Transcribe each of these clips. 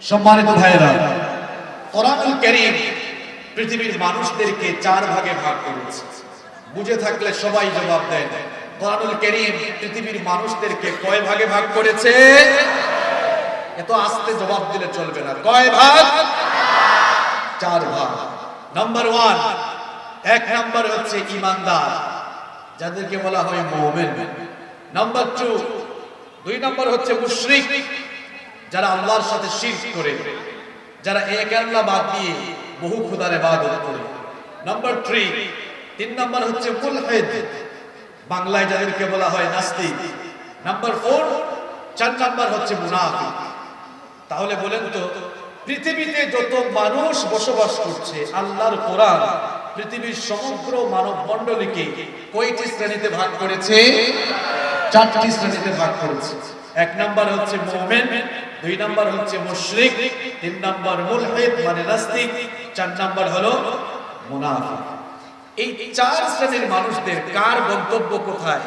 সম্মানিত ভাইয়েরা, কোরআনুল কারীম পৃথিবীর মানুষদেরকে চার ভাগে ভাগ করেছে। বুঝে থাকলে সবাই জবাব দেন। কোরআনুল কারীম পৃথিবীর মানুষদেরকে কয় ভাগে ভাগ করেছে? এত আস্তে জবাব দিলে চলবে না। কয় ভাগ? চার ভাগ। নাম্বার 1, এক নাম্বার হচ্ছে ঈমানদার, যাদেরকে বলা হয় মুমিন। নাম্বার 2 নাম্বার হচ্ছে মুশরিক, যারা আল্লাহর সাথে শিরক করে, যারা এক আল্লাহ বাদ দিয়ে বহু খোদার ইবাদত করে। নাম্বার 3 নাম্বার হচ্ছে মুলহিদ, বাংলায় যাদেরকে বলা হয় নাস্তিক। নাম্বার 4 নাম্বার হচ্ছে মুনাফিক। তাহলে বলেন তো, পৃথিবীতে যত মানুষ বসবাস করছে, আল্লাহর কোরআন পৃথিবীর সমগ্র মানব মণ্ডলীকে কয়টি শ্রেণীতে ভাগ করেছে? 4টি শ্রেণীতে ভাগ করেছে। এক নাম্বার হচ্ছে মুমিন, 2 নাম্বার হচ্ছে মুশরিক, 3 নাম্বার মুলহিদ মানে নাস্তিক, 4 নাম্বার হলো মুনাফিক। এই 4 শ্রেণীর মানুষদের কার গন্তব্য কোথায়,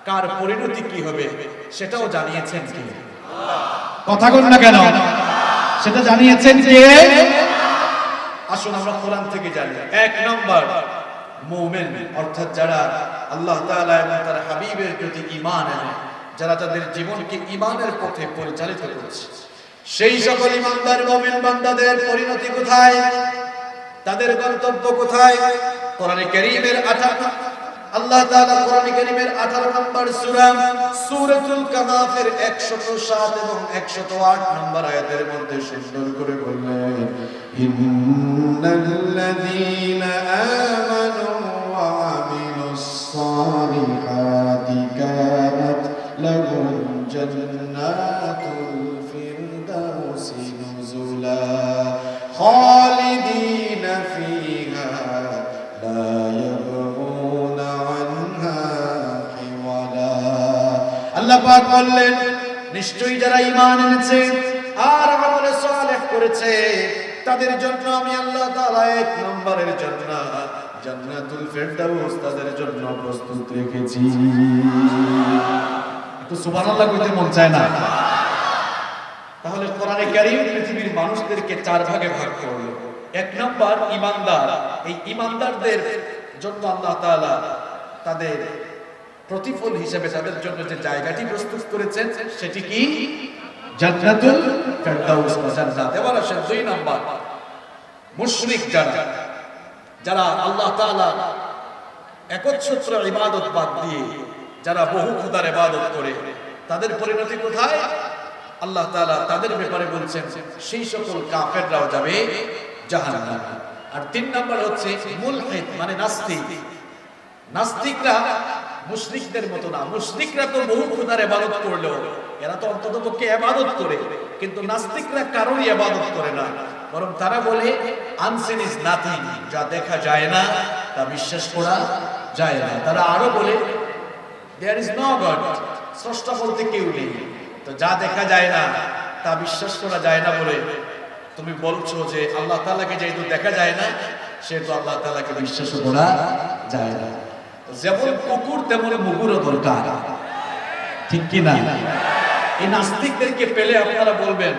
কার পরিণতি কি হবে, সেটাও জানিয়েছেন কে? কথা বল না কেন? সেটা জানিয়েছেন কে? আসুন আমরা কোরআন থেকে জানি। 1 নাম্বার মুমিন, অর্থাৎ যারা আল্লাহ তাআলা এবং তার হাবিবের প্রতি ঈমান আনে, যারা তাদের জীবনকে ঈমানের পথে পরিচালিত করছে, সেই সকল ঈমানদার মুমিন বান্দাদের পরিণতি কোথায়, তাদের গন্তব্য কোথায়? কোরআনে কারীমের 18 আল্লাহ তাআলা কোরআনে কারীমের 18 নম্বর সূরা সূরাতুল কাহফের 107 এবং 108 নম্বর আয়াতের মধ্যে সুন্দর করে বললেন, ইন্নাল্লাযীনা আমানু ওয়া আমিলুস সালিহাতি কানাত লাহুম জান্নাতুল ফিরদাউসি নুজুলা খালিদিনা ফিহা লা ইয়াবগুনা আনহা হিওয়ালা। আল্লাহ পাক বললেন, নিশ্চয়ই যারা ঈমান এনেছে আর আমলে সালেহ করেছে, তাদের জন্য আমি আল্লাহ তাআলা 1 নম্বরের জান্নাত, জান্নাতুল ফিরদাউস তাদের জন্য প্রস্তুত রেখেছি। একটু সুবহানাল্লাহ কইতে মন চায় না? তাহলে কোরআনে কারীম পৃথিবীর মানুষদেরকে 4 ভাগে ভাগ করলো। 1 নাম্বার ঈমানদার। এই ঈমানদারদের জন্য আল্লাহ তাআলা তাদের প্রতিফল হিসেবে তাদের জন্য যে জায়গাটি প্রস্তুত করেছেন, সেটি কি? জান্নাতুল ফিরদাউস বা জান্নাত। এবার আসেন 2 নাম্বার মুশরিক, যারা আল্লাহ তাআলা একচ্ছত্র ইবাদত বাদ দিয়ে যারা বহু খোদার ইবাদত করে, তাদের পরিণতি কোথায়? আল্লাহ তাআলা তাদের ব্যাপারে বলছেন, সেই সকল কাফেররাও যাবে জাহান্নামে। আর 3 নাম্বার হচ্ছে মুলহিদ মানে নাস্তিক। নাস্তিকরা মুশরিকদের মতো না। মুশরিকরা তো বহু খোদার ইবাদত করলেও এরা তো অন্ততপক্ষে ইবাদত করে, কিন্তু নাস্তিকরা কারোরই ইবাদত করে না, বরং তারা বলে আনসিন ইজ নাথিং, যা দেখা যায় না তা বিশ্বাস করা যায় না। তারা আরো বলে দেয়ার ইজ নো গড, স্রষ্টা বলতে কেউ নেই। তো যা দেখা যায় না তা বিশ্বাস করা যায় না বলে তুমি বলছো যে আল্লাহ তাআলাকে যেহেতু দেখা যায় না, সেহেতু আল্লাহ তাআলাকে বিশ্বাস করা যায় না। যেমন কুকুর তেমন মুগুরও দরকার, ঠিক কি না? এই নাস্তিকদেরকে পেলে আপনারা বলবেন,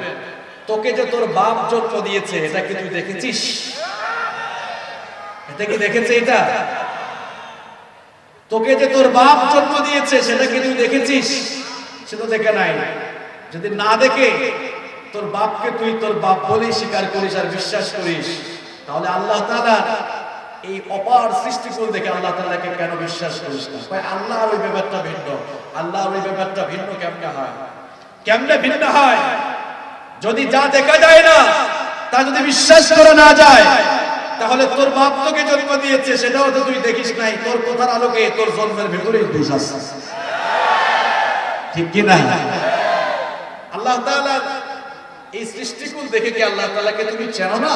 তোকে যে তোর বাপ জন্ম দিয়েছে এটা কি তুই দেখেছিস? এটা কি দেখেছে? এটা তোকে যে তোর বাপ জন্ম দিয়েছে সেটা কি তুই দেখেছিস? সে তো দেখে নাই। যদি না দেখে তোর বাপকে তুই তোর বাপ বলেই স্বীকার করিস আর বিশ্বাস করিস, তাহলে আল্লাহ তাআলা এই অপার সৃষ্টিকুল দেখে আল্লাহ তাআলাকে কেন বিশ্বাস করিস না? ভাই, আল্লাহর ওই ব্যাপারটা ভিন্ন। আল্লাহর ওই ব্যাপারটা ভিন্ন কেমনে হয়? কেমনে ভিন্ন হয়? যদি যা দেখা যায় না তা যদি বিশ্বাস করা না যায়, তাহলে তোর বাপ তোকে জন্ম দিয়েছে সেটাও তো তুই দেখিস নাই। তোর কথার আলোকে তোর জন্মের ভিতরেই দোষ আছে, ঠিক কি না? আল্লাহ তাআলা এই সৃষ্টিকুল দেখে কি আল্লাহ তাআলাকে তুমি চেনো না?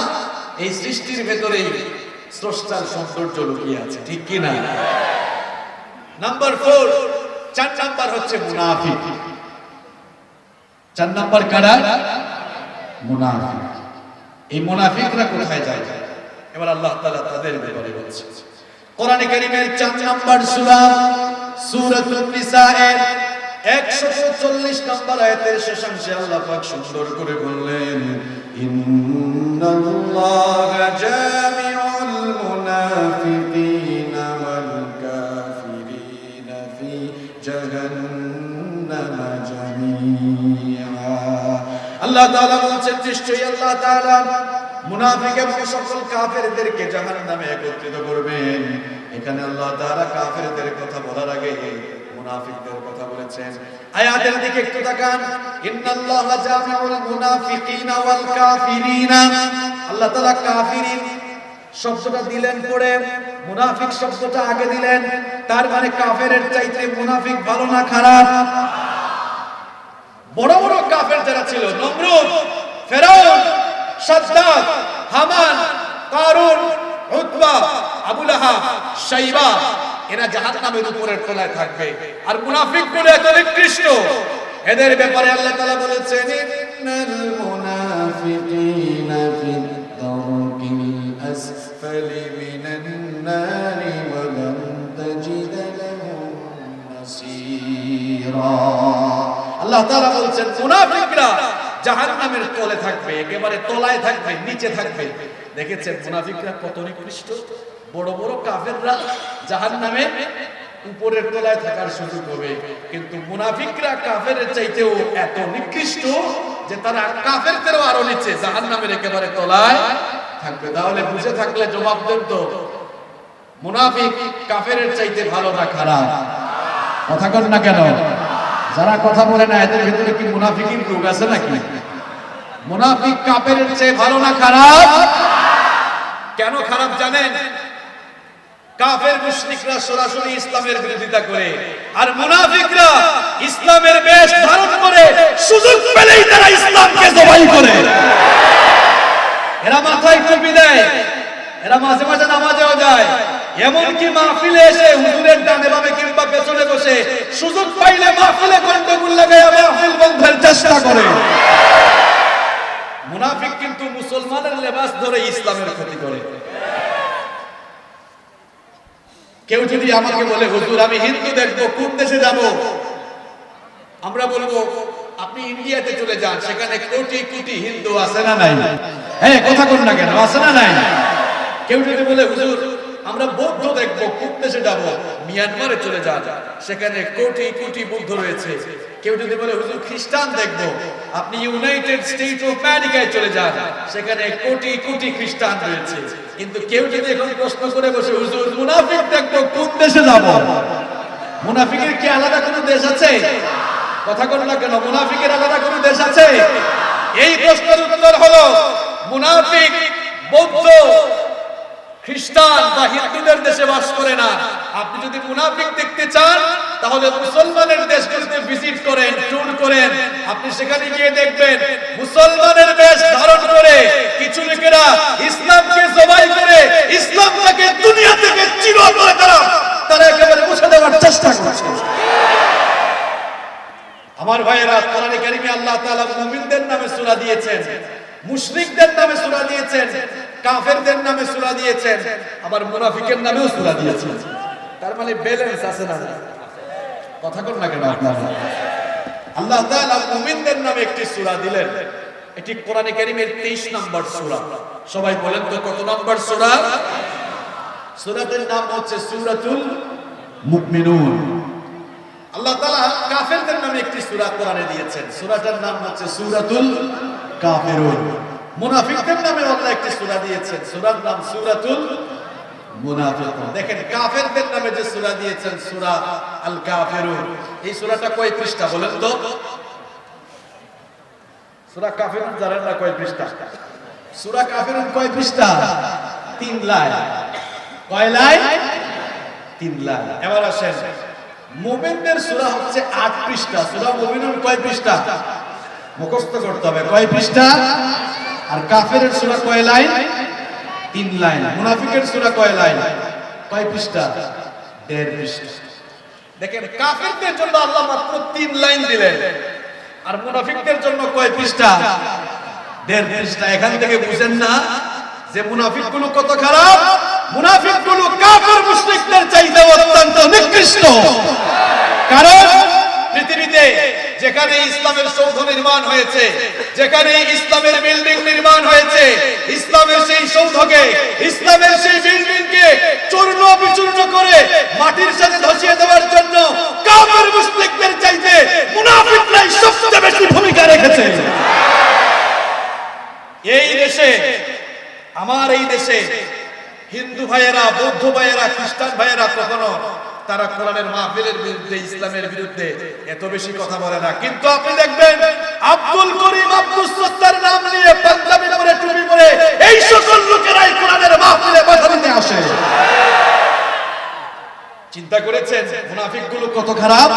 এই সৃষ্টির ভেতরেই স্রষ্টার সৌন্দর্য লুকিয়ে আছে, ঠিক কি না? নাম্বার 4 নাম্বার হচ্ছে মুনাফিক। 4 নাম্বার কারা? মুনাফিক। এই মুনাফিকরা কোথায় যায়? এবার আল্লাহ তাআলা তাদের ব্যাপারে বলছে। কোরআনে কারীমের 4 নাম্বার সূরা সূরাতুন নিসাএর 140 নম্বর আয়াতের শেষাংশে আল্লাহ পাক সুন্দর করে বললেন, ইন্নাল্লাহা জামিউল মুনাফিকিনা ওয়াল কাফিরিনা ফি জাহান্নাম জামিআ। আল্লাহ তাআলা বলেছেন নিশ্চয়ই আল্লাহ তাআলা মুনাফিক এবং সকল কাফেরদেরকে জাহান্নামে একত্রিত করবেন। এখানে আল্লাহ তাআলা কাফেরদের কথা বলার আগে মুনাফিকদের কথা বলেছেন। আয়াতের দিকে একটু তাকান, ইন্নাল্লাহা জামিউল মুনাফিকিনা ওয়াল কাফিরিনা। আল্লাহ তাআলা কাফিরিন শব্দটা দিলেন পরে, মুনাফিক শব্দটা আগে দিলেন। তার মানে কাফেরের চাইতে মুনাফিক ভালো না খারাপ? বড় বড় কাফের যারা ছিল, নমরুদ, ফেরাউন, সাদ্দাত, হামান, কারুন, উতবা, আবু লাহাব, শাইবা, এরা জাহান্নামের উপরের তলায় থাকবে। আর মুনাফিক বলে এত নিকৃষ্ট, এদের ব্যাপারে আল্লাহ তাআলা বলেছেন ইন্নাল মুনাফিকিনা ফিদ দারকিল আসফালি মিনান নারি ওয়া লান তাজিদ লাহুম নাসীরা। আল্লাহ তাআলা বলেছেন মুনাফিকরা জাহান্নামের তলে থাকবে, একেবারে তলায় থাকবে, নিচে থাকবে। দেখেছেন মুনাফিকরা কত নিকৃষ্ট। বড় বড় কাফেররা জাহান্নামে উপরের তলায় থাকার সুযোগ হবে, কিন্তু মুনাফিকরা কাফেরের চাইতেও এত নিকৃষ্ট যে তারা কাফেরদেরও আরো নিচে, জাহান্নামের একেবারে তলায় থাকবে। তাহলে বুঝে থাকলে জবাব দেন তো, মুনাফিক কাফেরের চাইতে ভালো না খারাপ? কথা কন না কেন? যারা কথা বলে না এদের ভিতরে কি মুনাফিকির রোগ আছে নাকি? মুনাফিক কাফেরের চেয়ে ভালো না খারাপ? কেন খারাপ জানেন? কাফের মুশরিকরা সরাসরি ইসলামের বিরোধিতা করে, আর মুনাফিকরা ইসলামের বেশ ধারণ করে সুযোগ পেলেই তারা ইসলামকে জবাই করে। এরা মাথায় টুপি দেয়, এরা মাঝে মাঝে নামাজেও যায়, এমনকি মাহফিলে এসে হুজুরের ডানে বামে কিংবা পেছনে বসে সুযোগ পাইলে মাহফিলে গন্ডগোল লাগাইয়া মাহফিল বন্ধের চেষ্টা করে। মুনাফিক কিন্তু মুসলমানের লেবাস ধরে ইসলামের ক্ষতি করে। কেউ যদি আমাকে বলে হুজুর আমি হিন্দু দেখবো, কোন দেশে যাব? আমরা বলবো আপনি ইন্ডিয়াতে চলে যান, সেখানে কোটি কোটি হিন্দু আছে না নাই? হ্যাঁ, কথা কোন না কেন, আছে না নাই? কেউ যদি বলে হুজুর আমরা বৌদ্ধ দেখবো, কোন দেশে যাব? মিয়ানমারে চলে যান, সেখানে কোটি কোটি বৌদ্ধ রয়েছে। কেউ যদি বলে হুজুর খ্রিস্টান দেখবো, আপনি ইউনাইটেড স্টেট অফ আমেরিকায় চলে যান, সেখানে কোটি কোটি খ্রিস্টান রয়েছে। কিন্তু কেউ যদি এখন প্রশ্ন করে বসে হুজুর মুনাফিক দেখবো, কোন দেশে যাব? মুনাফিকের কি আলাদা কোনো দেশ আছে? কথা বল না কেন, মুনাফিকের আলাদা কোনো দেশ আছে? এই প্রশ্নের উত্তর হলো মুনাফিক বৌদ্ধ, খ্রিস্টান বা হিন্দুদের দেশে বাস করে না। আপনি যদি মুনাফিক দেখতে চান তাহলে মুসলমানের দেশগুলোতে ভিজিট করেন, ট্যুর করেন, আপনি সেখানে গিয়ে দেখবেন মুসলমানের বেশ ধারণ করে কিছু লোকেরা ইসলামকে জবাই করে ইসলামটাকে দুনিয়া থেকে চিরতরে তারা একেবারে মুছে দেওয়ার চেষ্টা করছে। আমার ভাইয়েরা, কোরআনে কারিমে আল্লাহ তাআলা মুমিনদের নামে সূরা দিয়েছেন, মুশরিকদের নামে সূরা দিয়েছেন, কাফেরদের নামে সূরা দিয়েছেন, আবার মুনাফিকের নামেও সূরা দিয়েছেন। তার মানে ব্যালেন্স আছে না? কথা বল না কেন আপনারা? আল্লাহ তাআলা মুমিনদের নামে একটি সূরা দিলেন, এটি কোরআনে কারিমের 23 নম্বর সূরা। সবাই বলেন তো কত নম্বর সূরা? সূরাটির নাম হচ্ছে সূরাতুল মুমিনুন। আল্লাহ তাআলা কাফেরদের নামে একটি সূরা কোরআনে দিয়েছেন, সূরাটার নাম হচ্ছে সূরাতুল কাফিরুন। মুনাফিকদের নামে আল্লাহ একটি সূরা দিয়েছেন, সূরার নাম সূরাতুল মুনাফিকুন। দেখেন কাফেরদের নামে যে সূরা দিয়েছেন সূরা আল কাফিরুন, এই সূরাটা কয় পৃষ্ঠা বলেন তো? সূরা কাফিরুন জানেন না কয় পৃষ্ঠা? সূরা কাফিরুন কয় পৃষ্ঠা? 3 লাইন। কয় লাইন? 3 লাইন। এবার আসেন, মুমিনদের সূরা হচ্ছে 8 পৃষ্ঠা। সূরা মুমিনুন কয় পৃষ্ঠা? মুখস্থ করতে হবে, কয় পৃষ্ঠা? আর কাফেরের সূরা কয় লাইন? 3 লাইন। মুনাফিকের সূরা কয় লাইন? কয় পৃষ্ঠা? 1.5 পৃষ্ঠা। দেখেন কাফেরদের জন্য আল্লাহ মাত্র 3 লাইন দিলেন, আর মুনাফিকদের জন্য কয় পৃষ্ঠা? 1.5 পৃষ্ঠা। এখান থেকে বুঝেন না যে মুনাফিকগুলো কত খারাপ? মুনাফিকগুলো কাফের মুশরিকদের চাইতে অত্যন্ত নিকৃষ্ট। কারণ পৃথিবীতে যেখানে ইসলামের সৌধ নির্মাণ হয়েছে, যেখানে ইসলামের বিল্ডিং নির্মাণ হয়েছে, ইসলামের গ্রন্থকে, ইসলামের সেই বিল্ডিংকে চূর্ণ বিচূর্ণ করে মাটির সাথে ধসিয়ে দেওয়ার জন্য কাফের মুশরিকদের চাইতে মুনাফিকরাই সবচেয়ে বেশি ভূমিকা রেখেছে। এই দেশে, আমার এই দেশে হিন্দু ভাইয়েরা, বৌদ্ধ ভাইয়েরা, খ্রিস্টান ভাইয়েরা কখনো তারা কোরআনের মাহফিলের বিরুদ্ধে, ইসলামের বিরুদ্ধে এত বেশি কথা বলে না। কিন্তু আপনি দেখবেন আব্দুল করিম, আব্দুল সত্তার নাম নিয়ে পাঞ্জাবি পরে, টুপি পরে এই সকল লোকেরাই কোরআনের মাহফিলে বাধা দিতে আসে। চিন্তা করেছেন মুনাফিকগুলো কত খারাপ?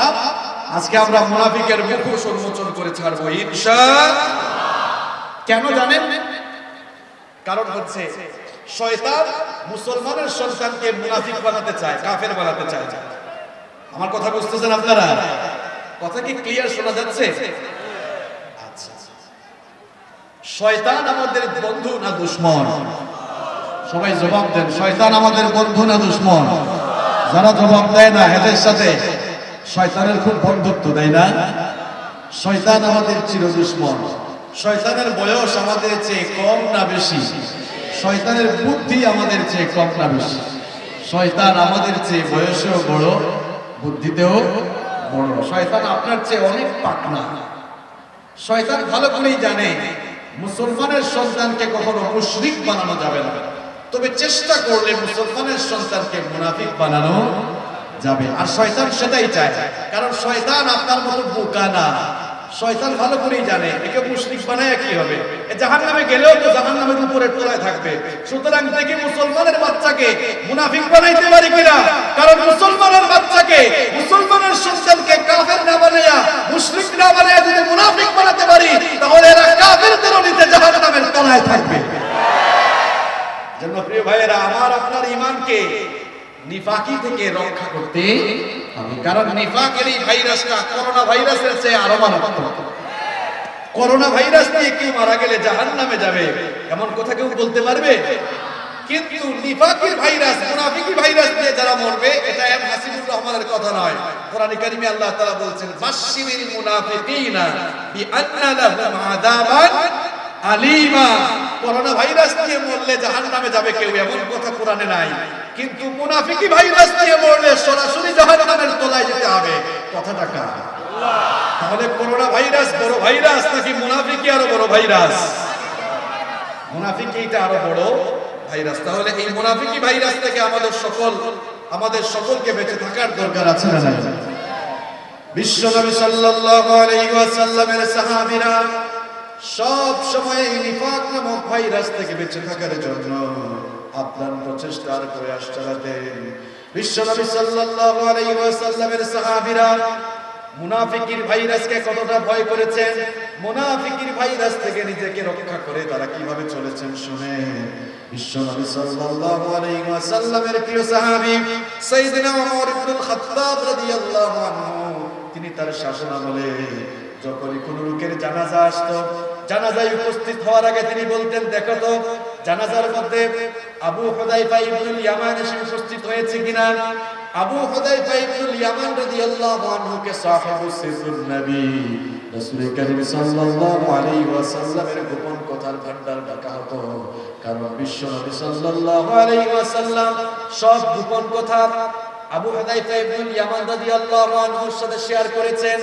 আজকে আমরা মুনাফিকের মুখোশ উন্মোচন করে ছাড়বো ইনশাআল্লাহ। কেন জানেন? কারণ হচ্ছে শয়তান মুসলমানের সন্তানকে মুনাফিক বানাতে চায়, কাফের বানাতে চায়। আমার কথা বুঝতেছেন আপনারা? কথা কি ক্লিয়ার শোনা যাচ্ছে? আচ্ছা, শয়তান আমাদের বন্ধু না দুশমন? সবাই জবাব দেন, শয়তান আমাদের বন্ধু না দুশমন? যারা জবাব দেয় না এদের সাথে শয়তানের খুব বন্ধুত্ব, দেয় না? শয়তান আমাদের চির দুশমন। শয়তানের বয়স আমাদের চেয়ে কম না বেশি? শয়তানের বুদ্ধি আমাদের চেয়ে কম না বেশি? শয়তান আমাদের চেয়ে বয়সেও বড়, বুদ্ধিতেও বড়। শয়তান আপনার চেয়ে অনেক পাকনা। শয়তান ভালো করেই জানে মুসলমানের সন্তানকে কখনো মুশরিক বানানো যাবে না, তবে চেষ্টা করলে মুসলমানের সন্তানকে মুনাফিক বানানো যাবে। আর শয়তান সেটাই চায়, কারণ শয়তান আপনার মতো বোকা না। শয়তান ভালো করেই জানে একে মুশরিক বানায় কি হবে, জাহান্নামে গেলেও তো জাহান্নামের উপরে তলায় থাকবে। সুতরাং দেখি মুসলমানের বাচ্চাকে মুনাফিক বানাইতে পারি কিনা। কারণ মুসলমানের বাচ্চাকে, মুসলমানের সন্তানকে কাফের না বানাইয়া, মুশরিক না বানাইয়া যদি মুনাফিক বানাতে পারি, তাহলে এরা কাফেরদের নিতে জাহান্নামের তলায় থাকবে। জন্য প্রিয় ভাইয়েরা, আমার আপনার ঈমানকে নিফাকি থেকে রক্ষা করতে হবে। কারণ নিফাকের এই ভাইরাসটা করোনা ভাইরাসের চেয়ে আরো মারাত্মক। করোনা ভাইরাস নিয়ে কেউ মারা গেলে জাহান্নামে যাবে এমন কথা কেউ বলতে পারবে? কিন্তু নিফাকের ভাইরাস, মুনাফিকি ভাইরাস নিয়ে যারা মরবে, এটা এম হাসিবুর রহমানের কথা নয়। কোরআনে কারিমে আল্লাহ তাআলা বলছেন, বাশশিরিল মুনাফিকিনা বিআন্না লাহুম আযাবান আলিমা। করোনা ভাইরাস নিয়ে মরলে জাহান্নামে যাবে কেউ, এমন কথা কোরআনে নাই। কিন্তু মুনাফিকি ভাইরাস নিয়ে মরলে সরাসরি জাহান্নামের তলায় যেতে হবে। কথাটা কার? তাহলে করোনা ভাইরাস বড় ভাইরাস নাকি মুনাফিকি আরো বড় ভাইরাস? মুনাফিকিটা আরো বড় ভাইরাস। তাহলে এই মুনাফিকি ভাইরাস থেকে আমাদের সকলকে বেঁচে থাকার দরকার আছে না নাই? বিশ্বনবী সাল্লাল্লাহু আলাইহি ওয়াসাল্লামের সাহাবীরা সব সময় নিফাক নামক ভাইরাস থেকে বেঁচে থাকার জন্য আপ্রাণ প্রচেষ্টার প্রয়াস চালাতেন। বিশ্বনবী সাল্লাল্লাহু আলাইহি ওয়াসাল্লামের সাহাবীরা মুনাফিকির ভাইরাসকে কতটা ভয় করেছেন, মুনাফিকির ভাইরাস থেকে নিজেকে রক্ষা করে তারা কিভাবে চলেছেন শুনেন। বিশ্বনবী সাল্লাল্লাহু আলাইহি ওয়াসাল্লামের প্রিয় সাহাবী সাইয়েদনা ওমর ইবনুল খাত্তাব রাদিয়াল্লাহু আনহু, তিনি তার শাসনামলে যখনই কোন লোকের জানাজা আসতো, জানাজায় উপস্থিত হওয়ার আগে তিনি বলতেন, দেখো তো জানাজার মধ্যে আবু হুযায়ফা ইবনুল ইয়ামান এসে উপস্থিত হয়েছে কিনা। আবু হুযায়ফা ইবনুল ইয়ামান রাদিয়াল্লাহু আনহুকে সাহিবুস সিররুন নবী, রাসূল কারীম সাল্লাল্লাহু আলাইহি ওয়াসাল্লামের গোপন কথার ভান্ডার ডাকা হতো। কারণ বিশ্বনবী সাল্লাল্লাহু আলাইহি ওয়াসাল্লাম সব গোপন কথা আবু হুযায়ফা ইবনুল ইয়ামান রাদিয়াল্লাহু আনহুর সাথে শেয়ার করেছেন।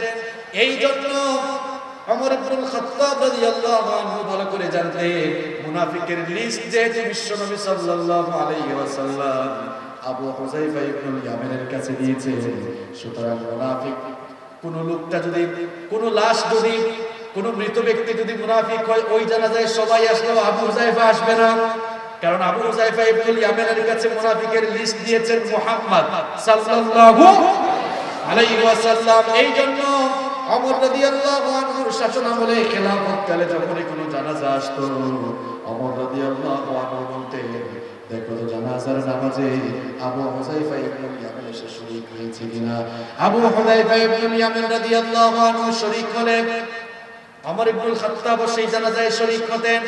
এই জন্য ওমর ইবনুল খাত্তাব রাদিয়াল্লাহু আনহু ভালো করে জানতেন মুনাফিকের লিস্ট যে বিশ্বনবী সাল্লাল্লাহু আলাইহি ওয়াসাল্লাম আবু হুযায়ফা ইবনুল ইয়ামানের কাছে দিয়েছে। সুতরাং মুনাফিক কোন লোকটা যদি, কোন লাশ যদি, কোন মৃত ব্যক্তি যদি মুনাফিক হয়, ওই জানাজায় সবাই আসলেও আবু হুযায়ফা আসবে না। কারণ আবু হুযায়ফা ইবনুল ইয়ামানের কাছে মুনাফিকের লিস্ট দিয়েছেন মুহাম্মদ সাল্লাল্লাহু আলাইহি ওয়াসাল্লাম। এই জন্য ওমর রাদিয়াল্লাহু আনহুর শাসনামলে খেলাফতকালে যখনই কোনো জানাজা আসতো, ওমর রাদিয়াল্লাহু আনহু বলতেন, দেখো তো জানাজার নামাজে আবু হুযায়ফা ইবনুল ইয়ামান এসে শরীক হয়েছে কিনা। আবু হুযায়ফা ইবনুল ইয়ামান রাদিয়াল্লাহু আনহু শরীক হলেন, ওমর ইবনুল খাত্তাব সেই জানাজায় শরীক হতেন।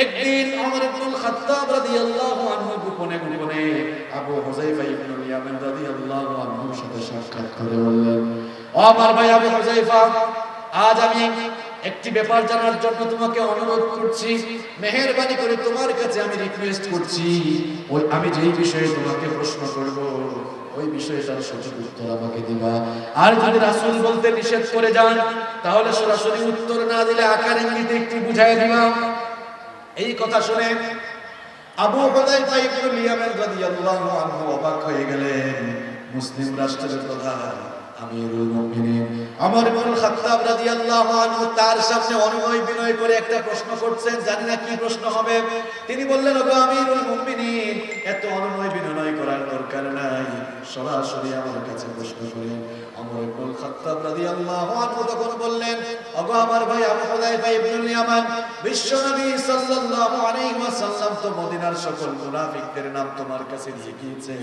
একদিন ওমর ইবনুল খাত্তাব রাদিয়াল্লাহু আনহু গোপনে গোপনে আবু হুযায়ফা ইবনুল ইয়ামান রাদিয়াল্লাহু আনহুর সাথে সাক্ষাৎ করে বললেন, ও আমার ভাই আবু হুযায়ফা, আজ আমি একটি ব্যাপার জানার জন্য তোমাকে অনুরোধ করছি, মেহেরবানি করে তোমার কাছে আমি রিকোয়েস্ট করছি, ওই আমি যেই বিষয়ে তোমাকে প্রশ্ন করব ওই বিষয়টার সঠিক উত্তর আমাকে দিবা। আর যদি রাসূল বলতে নিষেধ করে যান তাহলে সরাসরি উত্তর না দিলে আকার ইঙ্গিতে একটু বুঝাই দিবা। এই কথা শুনে আবু হুযায়ফা ইবনে ইয়ামান রাদিয়াল্লাহু আনহু অবাক হয়ে গেলেন। মুসলিম রাষ্ট্রের প্রধান আমিরুল মুমিনিন ওমর ইবনে খাত্তাব রাদিয়াল্লাহু আনহু তার সামনে অনুনয় বিনয় করে একটা প্রশ্ন করছেন, জানি না কি প্রশ্ন হবে। তিনি বললেন, ওগো আমিরুল মুমিনিন, এত অনুনয় বিনয় করার দরকার নাই, সরাসরি আমার কাছে প্রশ্ন করেন। ওমর ইবনে খাত্তাব রাদিয়াল্লাহু আনহু তখন বললেন, ওগো আমার ভাই আবু হুযায়ফা ইবনে ইয়ামান, বিশ্বনবী সাল্লাল্লাহু আলাইহি ওয়াসাল্লাম তো মদিনার সকল মুনাফিকদের নাম তোমার কাছে দিয়ে গিয়েছেন,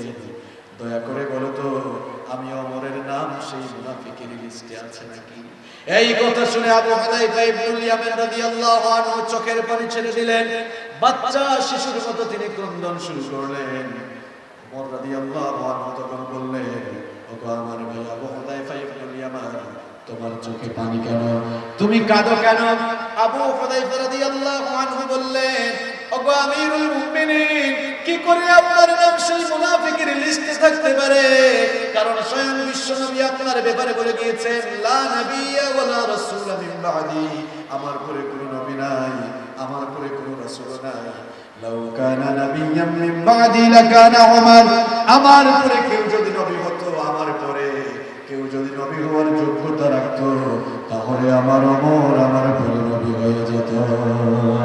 দয়া করে বলো তো আমি ওমরের নাম সেই মুনাফিকের লিস্টে আছে নাকি? এই কথা শুনে আবু হুযায়ফা ইবনে ইয়ামান রাদিয়াল্লাহু আনহু চোখের পানি ছেড়ে দিলেন। বাচ্চা শিশুর মতো তিনি ক্রন্দন শুরু করলেন। ওমর রাদিয়াল্লাহু আনহু তখন বললেন, ওগো আমার ভাই আবু হুযায়ফা ইবনে ইয়ামান, তোমার চোখে পানি কেন? তুমি কাঁদো কেন? আবু হুযায়ফা রাদিয়াল্লাহু আনহু বললেন, ওগো আমিরুল মুমিনিন, কি করে আপনার নাম সেই মুনাফিকের লিস্টে থাকতে পারে? কারণ স্বয়ং বিশ্বনবী আপনার ব্যাপারে বলে গিয়েছেন, লা নাবিয়্যা ওয়ালা রাসূলা মিন বা'দি, আমার পরে কোনো নবী নাই, আমার পরে কোনো রাসূল নাই। লাউ কানা নাবিয়্যাম মিন বা'দি লাকানা উমর, আমার পরে কেউ যদি নবী হতো, আমার পরে কেউ যদি নবী হওয়ার যোগ্যতা রাখতো, তাহলে আমার ওমর আমার পরে নবী হয়ে যেত।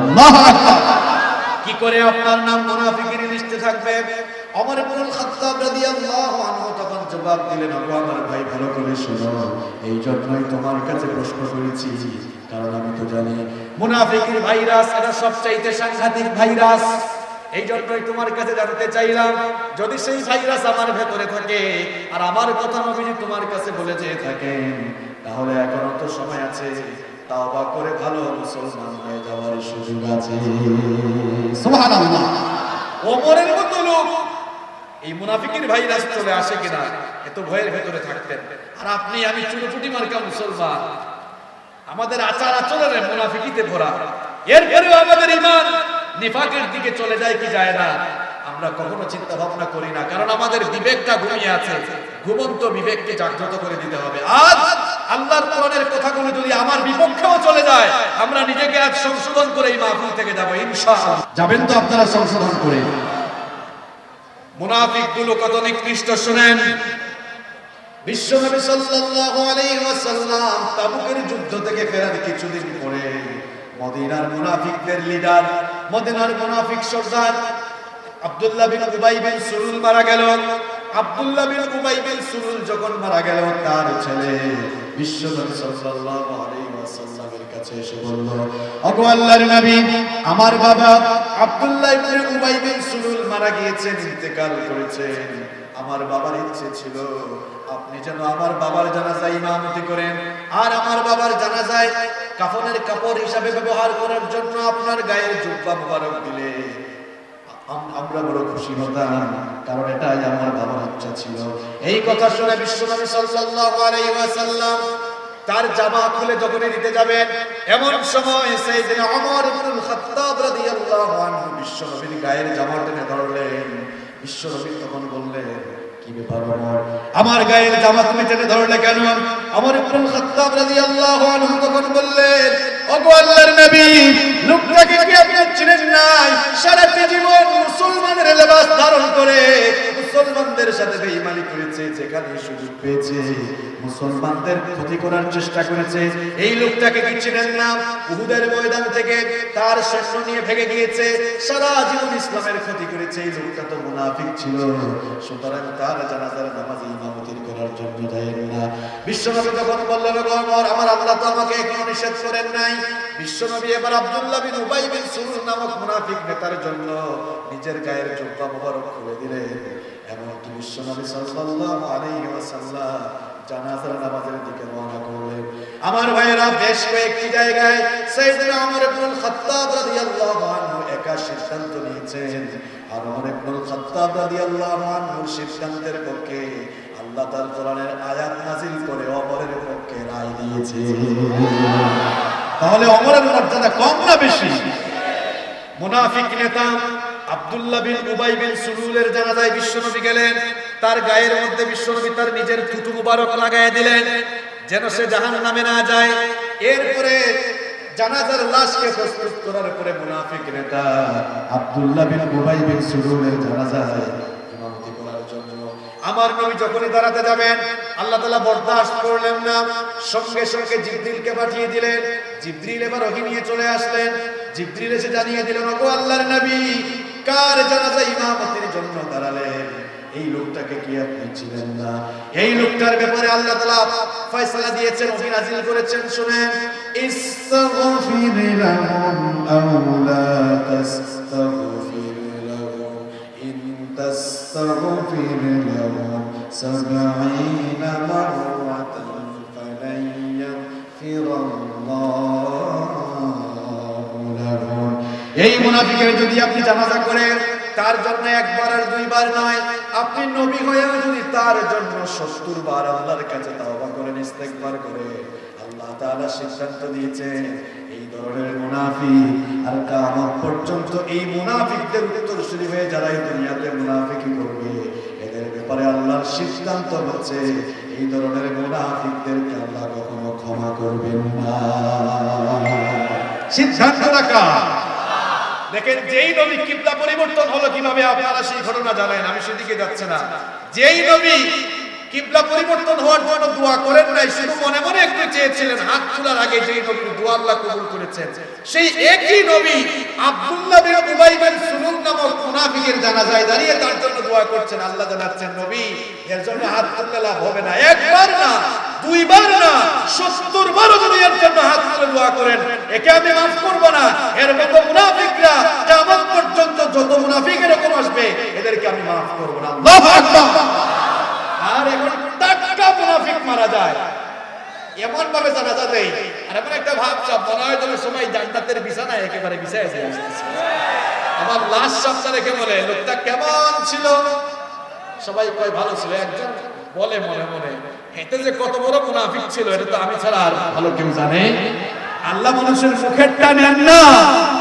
আল্লাহু আকবার। কি করে আপনার নাম মুনাফিকের লিস্টে থাকবে? ওমর ইবনে খাত্তাব রাদিয়াল্লাহু আনহু তখন জবাব দিলেন, ওগো আমার ভাই ভালো করে শোনো, এই জন্যই তোমার কাছে প্রশ্ন করেছি, কারণ আমি তো জানি মুনাফিকের ভাইরাস এটা সবচাইতে সাংঘাতিক ভাইরাস। এই জন্যই তোমার কাছে জানতে চাইলাম, যদি সেই ভাইরাস আমার ভেতরে থাকে আর আমার কথা নবীজি তোমার কাছে বলে যেয়ে থাকেন, তাহলে এখনো তো সময় আছে, তাওবা করে ভালো মুসলমান হয়ে যাওয়ার সুযোগ আছে। সুবহানাল্লাহ। ওমরের মতো লোক এই মুনাফিকের ভাইরাস চলে আসে কিনা এত ভয়ের ভেতরে থাকতেন। আর আপনি আমি চুনোপুটি মার্কা মুসলমান, আমাদের আচার আচরণে মুনাফিকিতে ভরা, এরপরেও আমাদের ঈমান নিফাকের দিকে চলে যায় কি যায় না আমরা কখনো চিন্তা ভাবনা করি না, কারণ আমাদের বিবেকটা ঘুমিয়ে আছে। ঘুমন্ত বিবেককে জাগ্রত করে দিতে হবে। আজ আল্লাহর কোরআনের কথাগুলো যদি আমার বিপক্ষেও চলে যায়, আমরা নিজেকে আজ সংশোধন করে এই মাহফিল থেকে যাব ইনশাআল্লাহ। যাবেন তো আপনারা সংশোধন করে? মুনাফিকগুলো কত নিকৃষ্ট শুনেন। বিশ্বনবী সাল্লাল্লাহু আলাইহি ওয়াসাল্লাম তাবুকের যুদ্ধ থেকে ফেরার কিছুদিন পরে মদিনার মুনাফিকদের লিডার, মদিনার মুনাফিক সর্দার আব্দুল্লাহ বিন উবাই বিন সুলুল মারা গেল। আব্দুল্লাহ বিন উবাই বিন সুলুল যখন মারা গেল, তার ছেলে বিশ্বনবী সাল্লাল্লাহু আলাইহি ওয়াসাল্লামের কাছে এসে বলল, ওগো আল্লাহর নবী, আমার বাবা আব্দুল্লাহ ইবনে উবাই বিন সুলুল মারা গিয়েছেন, ইন্তেকাল করেছেন। আমার বাবার ইচ্ছে ছিল আপনি যেন আমার বাবার জানাজায় ইমামতি করেন, আর আমার বাবার জানাজায় কাফনের কাপড় হিসাবে ব্যবহার করার জন্য আপনার গায়ের জুব্বা মুবারক দিলে আমরা বড় খুশি হতাম, কারণ এটাই আমার বাবার ইচ্ছা ছিল। এই কথা শুনে বিশ্বনবী সাল্লাল্লাহু আলাইহি ওয়াসাল্লাম তার জামা খুলে যখনই দিতে যাবেন, এমন সময় সাইয়েদনা ওমর ইবনে খাত্তাব রাদিয়াল্লাহু আনহু বিশ্বনবীর গায়ের জামা টেনে ধরলেন। বিশ্বনবী তখন বললেন, কি ব্যাপার ওমর, আমার গায়ের জামা তুমি টেনে ধরলে কেন? ওমর ইবনে খাত্তাব রাদিয়াল্লাহু আনহু তখন বললেন, ওগো আল্লাহর নবী, লোকটাকে কি আপনি চিনেন নাই? সারাটি জীবন মুসলমানের লেবাস ধারণ করে মুসলমানদের সাথে বেঈমানি করেছে, যেখানে সুযোগ পেয়েছে মুসলমানদের ক্ষতি করার চেষ্টা করেছে। এই লোকটাকে কি চিনেন না? উহুদের ময়দান থেকে তার সৈন্য নিয়ে ভেগে গিয়েছে, সারা জীবন ইসলামের ক্ষতি করেছে। এই লোকটা তো মুনাফিক ছিল, সুতরাং তার জানাজার নামাজে ইমামতি করার জন্য যায়েন না। বিশ্বনবী তখন বললেন, ওমর, আমার আল্লাহ তো আমাকে এখনো নিষেধ করেন নাই। বিশ্বনবী এবার আব্দুল্লাহ বিন উবাই বিন সুলুল নামক মুনাফিক নেতার জন্য নিজের গায়ের জুব্বা মুবারক খুলে দিলেন। এমনকি বিশ্বনবী সাল্লাল্লাহু আলাইহি ওয়াসাল্লাম জানাজার নামাজের দিকে রওনা করলেন। আমার ভাইয়েরা, বেশ কয়েকটি জায়গায় সাইয়েদনা ওমর ইবনে খাত্তাব রাদিয়াল্লাহু আনহু একা সিদ্ধান্ত নিয়েছেন, আর ওমর ইবনে খাত্তাব রাদিয়াল্লাহু আনহুর সিদ্ধান্তের পক্ষে আল্লাহ তাআলা কোরআনের আয়াত নাযিল করে ওমরের পক্ষে রায় দিয়েছে। তাহলে ওমরের মর্যাদা কম না বেশি? মুনাফিক নেতা আব্দুল্লাহ বিন উবাই বিন সুলুলের জানাজায় বিশ্বনবী গেলেন। তার গায়ের মধ্যে বিশ্বনবী তার নিজের থুতু মুবারক লাগায় দিলেন যেন সে জাহান্নামে না যায়। এরপরে জানাজার লাশকে প্রস্তুত করার পরে মুনাফিক নেতা আব্দুল্লাহ বিন উবাই বিন সুলুলের জানাজায় ইমামতি করার জন্য আমার নবী যখনই দাঁড়াতে যাবেন, আল্লাহ তাআলা বরদাস্ত করলেন না, সঙ্গে সঙ্গে জিবরিলকে পাঠিয়ে দিলেন। জিবরিল এবার ওহী নিয়ে চলে আসলেন। জিবরিল এসে জানিয়ে দিলেন, ওগো আল্লাহর নবী, কার জানাজা ইমামতির জন্য দাঁড়ালেন? এই লোকটাকে কি আপনি ছিলেন না? এই লোকটার ব্যাপারে আল্লাহ তাআলা ফয়সালা দিয়েছেন, ওহী নাযিল করেছেন। শুনেন, ইস্তাগফির লাহুম আও লা তাস্তাগফির লাহুম ইন তাস্তাগফির লাহুম 70 মাররাতান ফালান ইয়াগফিরাল্লাহু লাহুম। এই মুনাফিকের যদি আপনি জানাজা করেন, তার জন্য একবার আর দুইবার নয়, আপনি নবী হয়েও যদি তার জন্য 70 বার আল্লাহর কাছে তাওবা করেন, ইস্তেগফার করেন, আল্লাহ তাআলা সিদ্ধান্ত দিয়েছেন এই ধরনের মুনাফিক আর কিয়ামত পর্যন্ত এই মুনাফিকদের উত্তরসূরি হয়ে যারা এই দুনিয়াতে মুনাফিকি করবে, এদের ব্যাপারে আল্লাহর সিদ্ধান্ত হচ্ছে এই ধরনের মুনাফিকদেরকে আল্লাহ কখনো ক্ষমা করবেন না। সিদ্ধান্ত রাখা। দেখেন, যেই নবী কিবলা পরিবর্তন হলো কিভাবে, আপনারা সেই ঘটনা জানেন, আমি সেদিকে যাচ্ছি না। যেই নবী কিবলা পরিবর্তন হওয়ার জন্য দোয়া করেন নাই, শুধু মনে মনে একটু চেয়েছিলেন, হাত তোলার আগে যেই নবীর দোয়া আল্লাহ কবুল করেছেন, সেই একই নবী আব্দুল্লাহ বিন উবাই বিন সুলুল নামক মুনাফিকের জানাজায় দাঁড়িয়ে তার জন্য দোয়া করছেন। আল্লাহ জানাচ্ছেন, নবী, এর জন্য হাত তুললে লাভ হবে না, একবার না, দুইবার না, 70 বারও যদি এর জন্য হাত তুলে দোয়া করেন, একে আমি মাফ করব না। এর মতো মুনাফিকরা কিয়ামত পর্যন্ত যত মুনাফিক এরকম আসবে, এদেরকে আমি মাফ করব না। আল্লাহু আকবার। আর এখন টাটকা মুনাফিক মারা যায়, এমন ভাবে জানাজা দেয়, আর এমন একটা ভাবসাব মনে হয় যেন সবাই জান্নাতের বিছানায় একেবারে বিছায় দিয়ে আসতেছে। আমার লাশ সামনে রেখে বলে, লোকটা কেমন ছিল? সবাই কয় ভালো ছিল। একজন বলে মনে মনে, এতে যে কত বড় মুনাফিক ছিল এটা তো আমি ছাড়া আর ভালো কেউ জানে। আল্লাহ মানুষের মুখেরটা নেন না,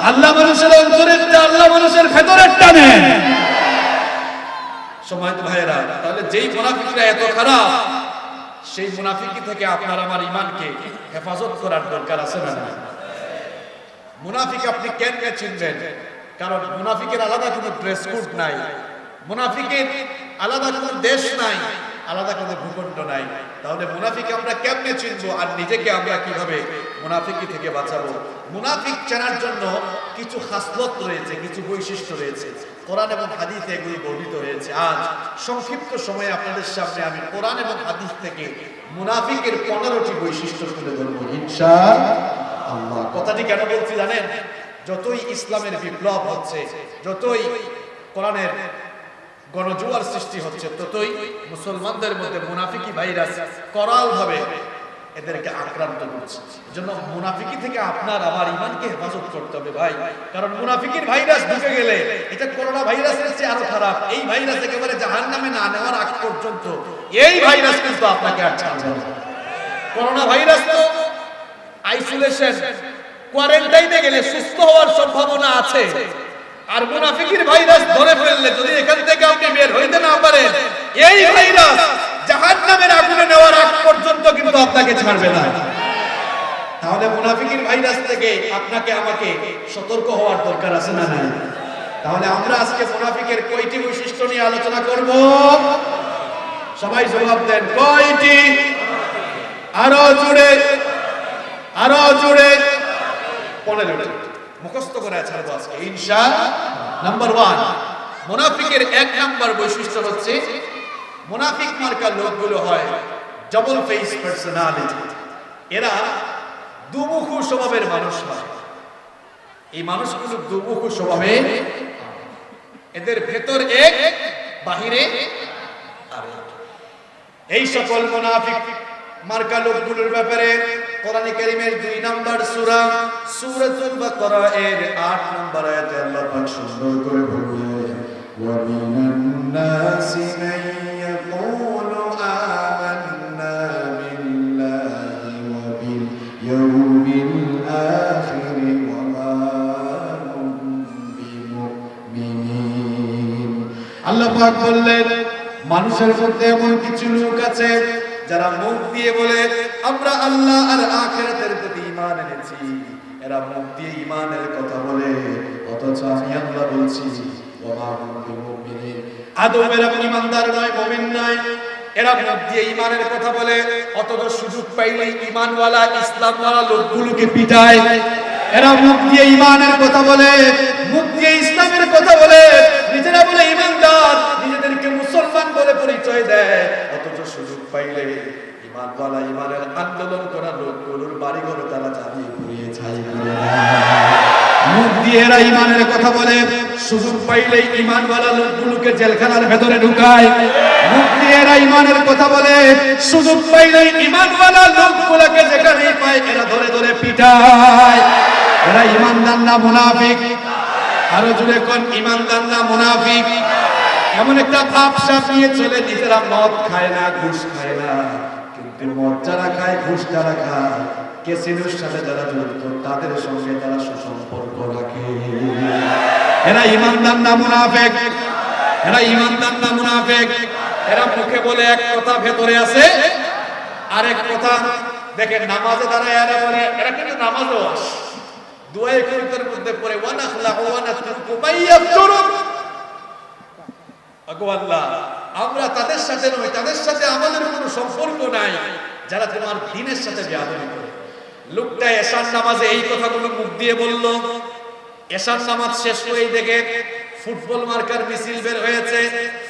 আল্লাহ মানুষের অন্তরেরটা, আল্লাহ মানুষের ভেতরেরটা নেন। সম্মানিত ভাইয়েরা, তাহলে যেই মুনাফিকরা এত খারাপ, সেই মুনাফিকি থেকে আপনার আমার ঈমানকে হেফাজত করার দরকার আছে না? মুনাফিক আপনি কেমনে চিনবেন? কারণ মুনাফিকের আলাদা কোনো ড্রেস কোড নাই, মুনাফিকের আলাদা কোনো দেশ নাই, আলাদা কোনো ভূখণ্ড নাই। তাহলে মুনাফিক আমরা কেমনে চিনবো, আর নিজেকে আমরা কিভাবে মুনাফিকি থেকে বাঁচাবো? মুনাফিক চেনার জন্য কিছু খাসলত রয়েছে, কিছু বৈশিষ্ট্য রয়েছে। কোরআন এবং হাদিসে এগুলি বর্ণিত হয়েছে। আজ সংক্ষিপ্ত সময়ে আপনাদের সামনে আমি কোরআন এবং হাদিস থেকে মুনাফিকের 15টি বৈশিষ্ট্য তুলে ধরবো ইনশাআল্লাহ। কথাটি কেন বলছি জানেন? যতই ইসলামের বিপ্লব হচ্ছে, যতই কোরআনের গণজোয়ার সৃষ্টি হচ্ছে, ততই মুসলমানদের মধ্যে মুনাফিকি ভাইরাস করাল ভাবে এদেরকে আক্রান্ত করছে। এজন্য মুনাফিকি থেকে আপনার আমার ঈমানকে হেফাজত করতে হবে ভাই। কারণ মুনাফিকির ভাইরাস ঢুকে গেলে এটা করোনা ভাইরাসের চেয়ে আরো খারাপ। এই ভাইরাস একেবারে জাহান্নামে না নেওয়ার আগ পর্যন্ত এই ভাইরাস কিন্তু আপনাকে আর ছাড়বে না। করোনা ভাইরাস তো আইসোলেশন, কোয়ারেন্টাইনে গেলে সুস্থ হওয়ার সম্ভাবনা আছে। আর মুনাফিকির ভাইরাস ধরে ফেললে যদি এখান থেকে আপনি বের হইতে না পারেন, এই ভাইরাস জাহান্নামের আগুনে নেওয়ার আগ পর্যন্ত কিন্তু আপনাকে ছাড়বে না। তাহলে মুনাফিকির ভাইরাস থেকে আপনাকে আমাকে সতর্ক হওয়ার দরকার আছে না? নাই। তাহলে আমরা আজকে মুনাফিকের কয়টি বৈশিষ্ট্য নিয়ে আলোচনা করব? সবাই জবাব দেন, কয়টি? আরো জোরে, আরো জোরে। 15টি মুখস্থ করে ছাড়বো আজকে ইনশাআল্লাহ। নাম্বার 1, মুনাফিকের 1 নাম্বার বৈশিষ্ট্য হচ্ছে মুনাফিক মার্কা লোকগুলো হয় ডাবল ফেস পার্সোনালিটি। এরা দুমুখু স্বভাবের মানুষ হয়। এই মানুষগুলো দুমুখু স্বভাবের, এদের ভেতর এক, বাহিরে আরেক। এই সকল মুনাফিক মার্কা লোকগুলোর ব্যাপারে কোরআন কারীমের 2 নম্বর সূরা সূরাতুল বাকারা এর 8 নম্বর আয়াতে আল্লাহ পাক সুন্দর করে বললেন, ওয়া মিনান নাসি মান ইয়াকুলু আমান্না বিল্লাহি ওয়া বিল ইয়াউমিল আল্লাহ পাক বললেন মানুষের মধ্যে এমন কিছু লোক আছে যারা মুখ দিয়ে বলে আমরা আল্লাহ আর আখিরাতের প্রতি ঈমান এনেছি, এরা মুখ দিয়ে ঈমানের কথা বলে, অথচ আমি আল্লাহ বলছি ওয়া মা কুনতুম মুমিনিন, আদৌ এরা ঈমানদার নয়, মুমিন নয়। এরা মুখ দিয়ে ঈমানের কথা বলে, অথচ সুযোগ পাইলেই ঈমানওয়ালা ইসলামওয়ালা লোকগুলোকে পিটায়। এরা মুখ দিয়ে ঈমানের কথা বলে, মুখ দিয়ে ইসলামের কথা বলে, নিজেরা বলে ঈমানদার, নিজেদেরকে মুসলমান বলে পরিচয় দেয়, অথচ সুযোগ পাইলে ঈমানওয়ালা ঈমানের আন্দোলন করা লোকগুলোর বাড়িঘর তারা জ্বালিয়ে পুড়িয়ে ছাই করে দেয়। মুখ দিয়ে এরা ঈমানের কথা বলে, সুযোগ পাইলেই ঈমানওয়ালা লোকগুলোকে জেলখানার ভেতরে ঢুকায়। মুখ দিয়ে এরা ঈমানের কথা বলে, সুযোগ পাইলেই ঈমানওয়ালা লোকগুলোকে যেখানেই পায় এরা ধরে ধরে পিটায়। এরা ঈমানদার না মুনাফিক? আরো জোরে কোন ঈমানদার না মুনাফিক? এমন একটা ভাবসাব নিয়ে চলে, নিজেরা মদ খায় না, ঘুষ খায় না, কিন্তু মদ যারা খায়, ঘুষ যারা খায়, ক্যাসিনোর সাথে যারা জড়িত তাদের সঙ্গে তারা সুসম্পর্ক রাখে। এরা ঈমানদার না মুনাফিক? এরা ঈমানদার না মুনাফিক? এরা মুখে বলে এক কথা, ভেতরে আছে আরেক কথা। দেখেন নামাজে দাঁড়ায় এরা বলে, এরা কিন্তু নামাজও আসে, দুআয়ে কুনুতের মধ্যে পড়ে ওয়া নাখলাহু ওয়া নাতরুকু মাইয়াফতুরুক, আগো আল্লাহ আমরা তাদের সাথে নই, তাদের সাথে আমাদের কোনো সম্পর্ক নাই যারা তোমার দ্বীনের সাথে বেয়াদবি করে। লোকটা এশার নামাজে এই কথাগুলো মুখ দিয়ে বলল, এশার নামাজ শেষ হয়েই দেখে ফুটবল মার্কার মিছিল বের হয়েছে।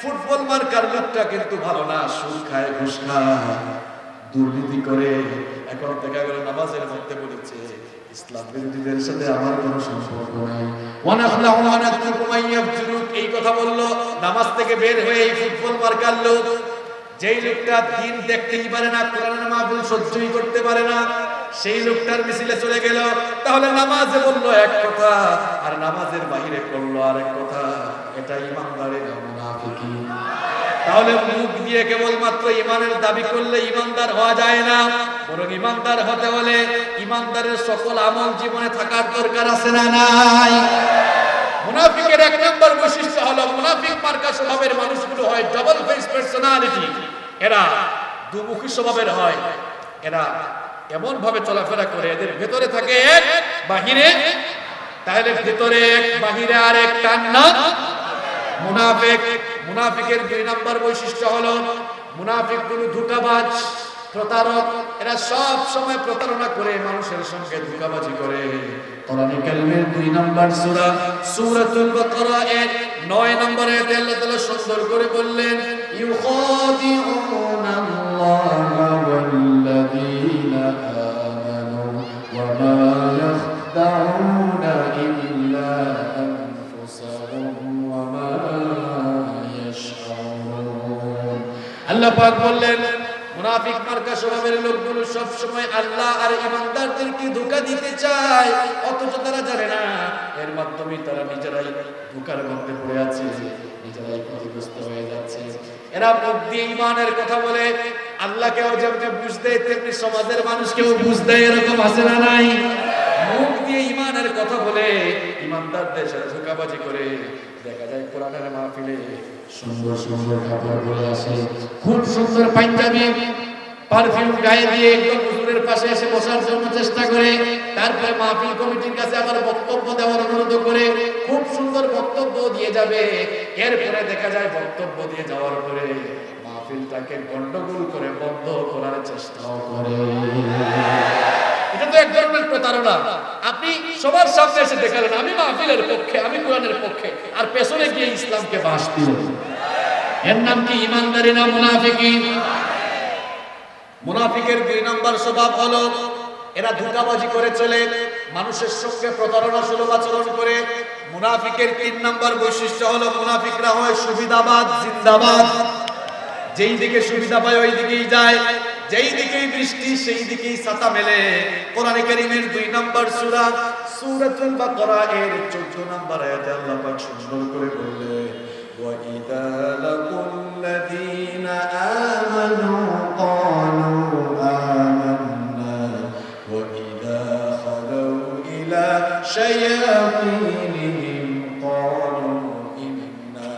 ফুটবল মার্কার লোকটা কিন্তু ভালো না, সুদ খায়, ঘুষ খায়, দুর্নীতি করে। এখন দেখা গেল নামাজের মধ্যে বলেছে ইসলাম বিরোধীদের সাথে আমার কোনো সম্পর্ক নাই, এই কথা বলল। নামাজ থেকে বের হয়ে এই ফুটবল মার্কার লোক, যেই লোকটা দিন দেখতেই পারে না, কোরআনের মাহফিল সহ্যই করতে পারে না, সেই লোকটার মিছিলে চলে গেল। তাহলে নামাজে বললো এক কথা আর নামাজের বাইরে করলো আরেক কথা, এটা ঈমানদারের না মুনাফিকি? তাহলে মুখ দিয়ে কেবলমাত্র ঈমানের দাবি করলে ঈমানদার হওয়া যায় না, বরং ঈমানদার হতে হলে ঈমানদারের সকল আমল জীবনে থাকার দরকার আছে না নাই? মুনাফিকের এক নম্বর বৈশিষ্ট্য হলো, মুনাফিক মার্কা স্বভাবের মানুষগুলো হয় ডাবল ফেস পার্সোনালিটি। এরা দুমুখী স্বভাবের হয়। এরা এমন ভাবে চলাফেরা করে, এদের ভেতরে থাকে এক, বাহিরে, তাহলে ভেতরে এক বাহিরে আরেক, তার নাম মুনাফিক। মুনাফিকের দুই নম্বর বৈশিষ্ট্য হলো, মুনাফিকগুলো ধোঁকাবাজ, প্রতারক। এরা সব সময় প্রতারণা করে, মানুষের সঙ্গে ধোঁকাবাজি করে। কোরআনে কারীমের 2 নম্বর সূরা সূরাতুল বাকারা এর 9 নম্বরে আল্লাহ তাআলা সুন্দর করে বললেন, ইউখাদিউনাল্লাহা ওয়াল্লাযীনা আমানু ওয়া মা ইয়াখদাউনা ইল্লা আনফুসাহুম ওয়া মা ইয়াশউরুন। আল্লাহ পাক বললেন মুনাফিক মার্কা স্বভাবের লোকগুলো সব সময় আল্লাহ আর ঈমানদারদেরকে ধোঁকা দিতে চায়, অথচ তারা জানে না এর মাধ্যমে তারা নিজেরাই ধোঁকার মধ্যে পড়ে আছে, নিজেরাই ক্ষতিগ্রস্ত হয়ে যাচ্ছে। এরা মুখ দিয়ে ঈমানের কথা বলে, আল্লাহকেও যেমনি বুঝ দেয় তেমনি সমাজের মানুষকেও বুঝ দেয়, এরকম আছে না নাই? মুখ দিয়ে ঈমানের কথা বলে ঈমানদারদের সাথে ধোঁকাবাজি করে। দেখা যায় কোরআনের মাহফিলে সুন্দর সুন্দর কাপড় পরে আসে, খুব সুন্দর পাঞ্জাবি পারফিউম গায়ে দিয়ে একদম হুজুরের পাশে এসে বসার জন্য চেষ্টা করে। তারপরে মাহফিল কমিটির কাছে আবার বক্তব্য দেওয়ার অনুরোধ করে, খুব সুন্দর বক্তব্য দিয়ে যাবে। এরপরে দেখা যায় বক্তব্য দিয়ে যাওয়ার পরে মাহফিলটাকে গন্ডগোল করে বন্ধ করার চেষ্টাও করে। এটা তো এক ধরনের প্রতারণা। আপনি সবার সামনে এসে দেখালেন আমি মাহফিলের পক্ষে, আমি কোরআনের পক্ষে, আর পেছনে গিয়ে ইসলামকে বাস দিলেন। এর নাম কি ঈমানদারি না মুনাফিকি? মুনাফিকের 2 নম্বর স্বভাব হলো, এরা ধোঁকাবাজি করে চলে, মানুষের সঙ্গে প্রতারণা সুলভ আচরণ করে। মুনাফিকের 3 নম্বর বৈশিষ্ট্য হলো, মুনাফিকরা হয় সুবিধাবাদ, জিন্দাবাদ। যেই দিকে সুবিধা পায় ওই দিকেই যায়, যেই দিকেই বৃষ্টি সেই দিকেই ছাতা মেলে। কোরআনে কারীমের 2 নম্বর সূরা সূরাতুল বাকারা এর 14 নম্বর আয়াতে আল্লাহ পাক সুন্দর করে বললেন, ওয়া ইযা লাকুল্লাযীনা আমানু ক্বালু আমান্না ওয়া ইযা খালাউ ইলা শায়াতিনিহিম ক্বালু ইন্না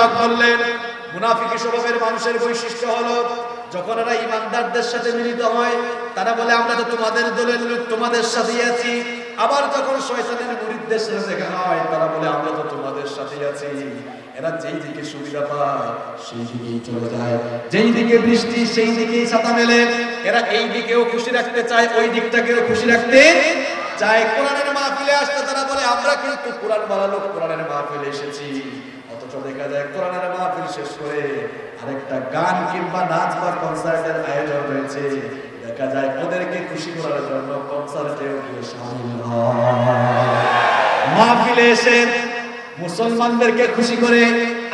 পাক বললেন মুনাফিকি স্বভাবের মানুষের বৈশিষ্ট্য হলো যখন এরা ইমানদারদের সাথে মিলিত হয় তারা বলে আমরা তো তোমাদের দলের লোক, তোমাদের সাথেই আছি। আবার যখন শয়তানের মুরিদদের সাথে দেখা হয় তারা বলে আমরা তো তোমাদের সাথেই আছি। এরা যেই দিকে সুবিধা পায় সেই দিকেই চলে যায়, যেই দিকে বৃষ্টি সেই দিকেই ছাতা মেলে। এরা এই দিকেও খুশি রাখতে চায়, ওই দিকটাকেও খুশি রাখতে চায়। কোরআনের মাহফিলে আসতে তারা বলে আমরা কিন্তু কোরআন বলা লোক, কোরআনের মাহফিলে এসেছি। অথচ দেখা যায় কোরআনের মাহফিল শেষ করে আরেকটা গান কিংবা নাচ বা কনসার্টের আয়োজন রয়েছে। দেখা যায় ওদেরকে খুশি করার জন্য কনসার্টেও গিয়ে শামিল হয়। মাহফিলে এসে মুসলমানদেরকে খুশি করে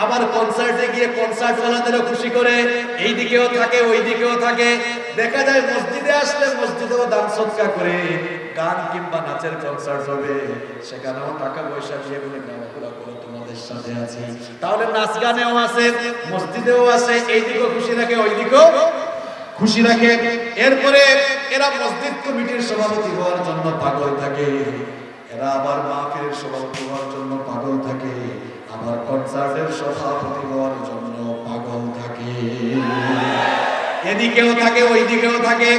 আবার কনসার্টে গিয়ে কনসার্টওয়ালাদেরও খুশি করে, এই দিকেও থাকে ওই দিকেও থাকে। দেখা যায় মসজিদে আসলে মসজিদেও দান সদকা করে, গান কিংবা নাচের কনসার্ট হবে সেখানেও টাকা পয়সা দিয়ে বলে গাওয়া করে তোমাদের সাথে আছি। তাহলে নাচ গানেও আছে, মসজিদেও আছে, এই দিকেও খুশি রাখে ওই দিকেও খুশি রাখে। এরপরে এরা মসজিদ কমিটির সভাপতি হওয়ার জন্য পাগল থাকে, এরা আবার মাহফিলের সভাপতি হওয়ার জন্য পাগল থাকে, আবার কনসার্টের সভাপতি হওয়ার জন্য পাগল থাকে। এদিকেও থাকে ওই দিকেও থাকে,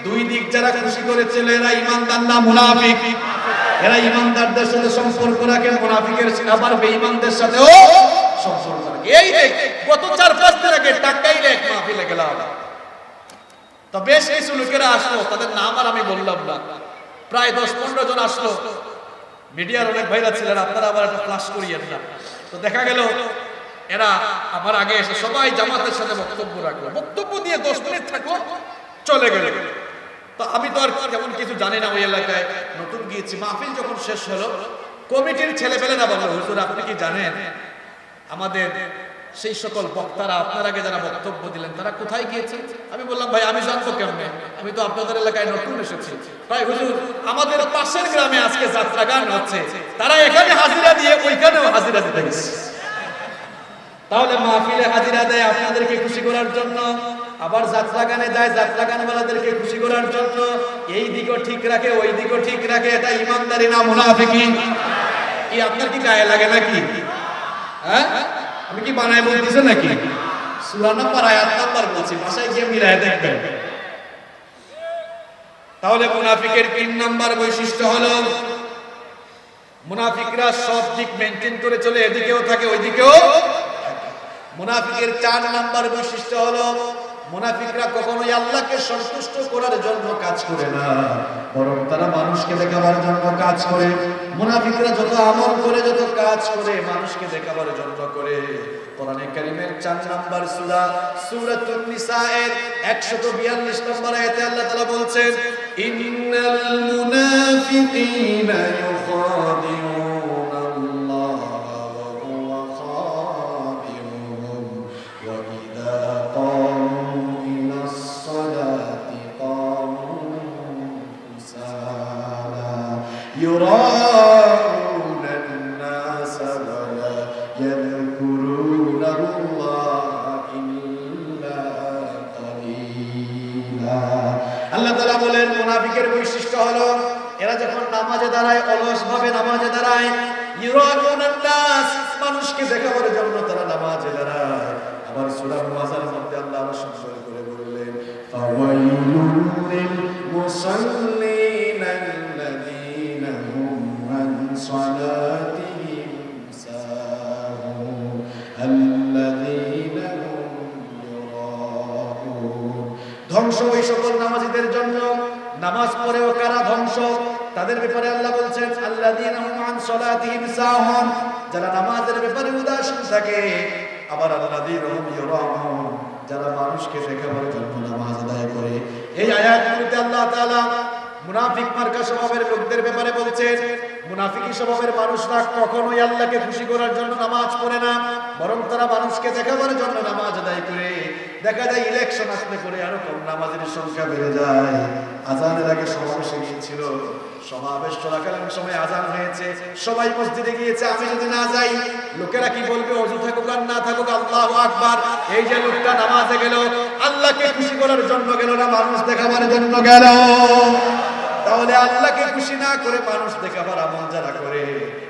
দুই দিক যারা খুশি করেছিল এরা ইমানদার না মুনাফিক? এরা ইমানদারদের সাথে সম্পর্ক রাখে, মুনাফিকের আবার বেঈমানদের সাথেও সম্পর্ক রাখে। এই দেখ গত 4-5 দিন আগে টাকাইলে এক মাহফিলে গেলাম, তো বেশ কিছু লোকেরা আসলো, তাদের নাম আর আমি বললাম না, প্রায় 10-15 জন আসলো। মিডিয়ার অনেক ভাইরা ছিলেন, আপনারা আবার একটা ফ্লাশ করিয়েন না। তো দেখা গেল এরা আমার আগে এসে সবাই জামাতের সাথে বক্তব্য রাখলো, বক্তব্য দিয়ে 10 মিনিট থাকলো, চলে গেল। তো আমি তো আর কেমন কিছু জানি না, ওই এলাকায় নতুন গিয়েছি। মাহফিল যখন শেষ হলো কমিটির ছেলেপেলেরা বললো হুজুর আপনি কি জানেন আমাদের সেই সকল বক্তারা আপনার আগে যারা বক্তব্য দিলেন তারা কোথায় গিয়েছেন? আমি বললাম ভাই আমি জানবো কেমনে, আমি তো আপনাদের এলাকায় নতুন এসেছি। ভাই হুজুর আমাদের পাশের গ্রামে আজকে যাত্রা গান হচ্ছে, তারা এখানে হাজিরা দিয়ে ওইখানেও হাজিরা দিতে গেছে। তাহলে মাহফিলে হাজিরা দেয় আপনাদেরকে খুশি করার জন্য, আবার যাত্রা গানে যায় যাত্রা গানওয়ালাদেরকে খুশি করার জন্য। এই দিকও ঠিক রাখে ওই দিকও ঠিক রাখে, এটা ইমানদারি না মুনাফিকি? কি আপনার কি গায়ে লাগে নাকি? হ্যাঁ আমি কি বানায় বলতেছে নাকি? সূরা নাম্বার আয়াত নাম্বার বলছি, ভাষায় গিয়ে মিলায় দেখবেন। তাহলে মুনাফিকের 3 নাম্বার বৈশিষ্ট্য হলো মুনাফিকরা সব দিক মেইনটেইন করে চলে, এদিকেও থাকে ওই দিকেও। মুনাফিকের 4 নাম্বার বৈশিষ্ট্য হলো মুনাফিকরা কখনোই আল্লাহকে সন্তুষ্ট করার জন্য কাজ করে না, বরং তারা মানুষকে দেখাবার জন্য কাজ করে। মুনাফিকরা যত আমল করে যত কাজ করে মানুষকে দেখাবার জন্য করে। কোরআনে কারীমের 4 নাম্বার সূরা সূরাতুন নিসা এর 142 নম্বর আয়াতে আল্লাহ তাআলা বলছেন ইন্নাল মুনাফিকিনা ইউখাদিউনা আল্লাহ ওয়া হুয়া খাদিউহুম ওয়া ইযা ক্বামু ইলাস সালাতি ক্বামু কুসালা يراءون الناس ولا يذكرون الله إلا قليلا। আল্লাহ তাআলা বলেন মুনাফিকের বৈশিষ্ট্য হলো এরা যখন নামাজে দাঁড়ায় অলস ভাবে নামাজে দাঁড়ায়, ইউরাউনান নাস মানুষকে দেখাবার জন্য তারা নামাজে দাঁড়ায়। আবার সূরা মুআজ্জার মধ্যে আল্লাহ সুন্দর করে বললেন ফাওয়াইলুল লিল মুসাল্লিনা আল্লাযীনা হুম আন সালাতিহিম সাহুন আল্লাযীনা হুম ইউরাউন। ধ্বংস ওই সকল নামাজীদের জন্য, নামাজ পড়েও কারা ধ্বংস তাদের ব্যাপারে আল্লাহ বলছেন আল্লাযীনা হুম আন সালাতিহিম সাহুন, যারা নামাজের ব্যাপারে উদাসীন থাকে। আবার আল্লাযীনা হুম ইউরাউন, যারা মানুষকে দেখাবার জন্য নামাজ আদায় করে। এই আয়াতগুলোতে আল্লাহ তাআলা মুনাফিক মার্কা স্বভাবের লোকদের ব্যাপারে বলছেন মুনাফিকি স্বভাবের মানুষরা কখনোই আল্লাহকে খুশি করার জন্য নামাজ পড়ে না, বরং তারা মানুষকে দেখাবার জন্য নামাজ আদায় করে। দেখা যায় ইলেকশন আসলে করে আরো কম নামাজের সংখ্যা বেড়ে যায়। আজানের আগে সমাবেশে গিয়েছিল, সমাবেশ চলাকালীন সময় আজান হয়েছে, সবাই মসজিদে গিয়েছে, আমি যদি না যাই লোকেরা কি বলবে, অযু থাকুক আর না থাকুক আল্লাহু আকবার। এই যে লোকটা নামাজে গেল আল্লাহকে খুশি করার জন্য গেল না মানুষ দেখাবার জন্য গেল। তাহলে আল্লাহকে খুশি না করে মানুষ দেখাবার আমল যারা করে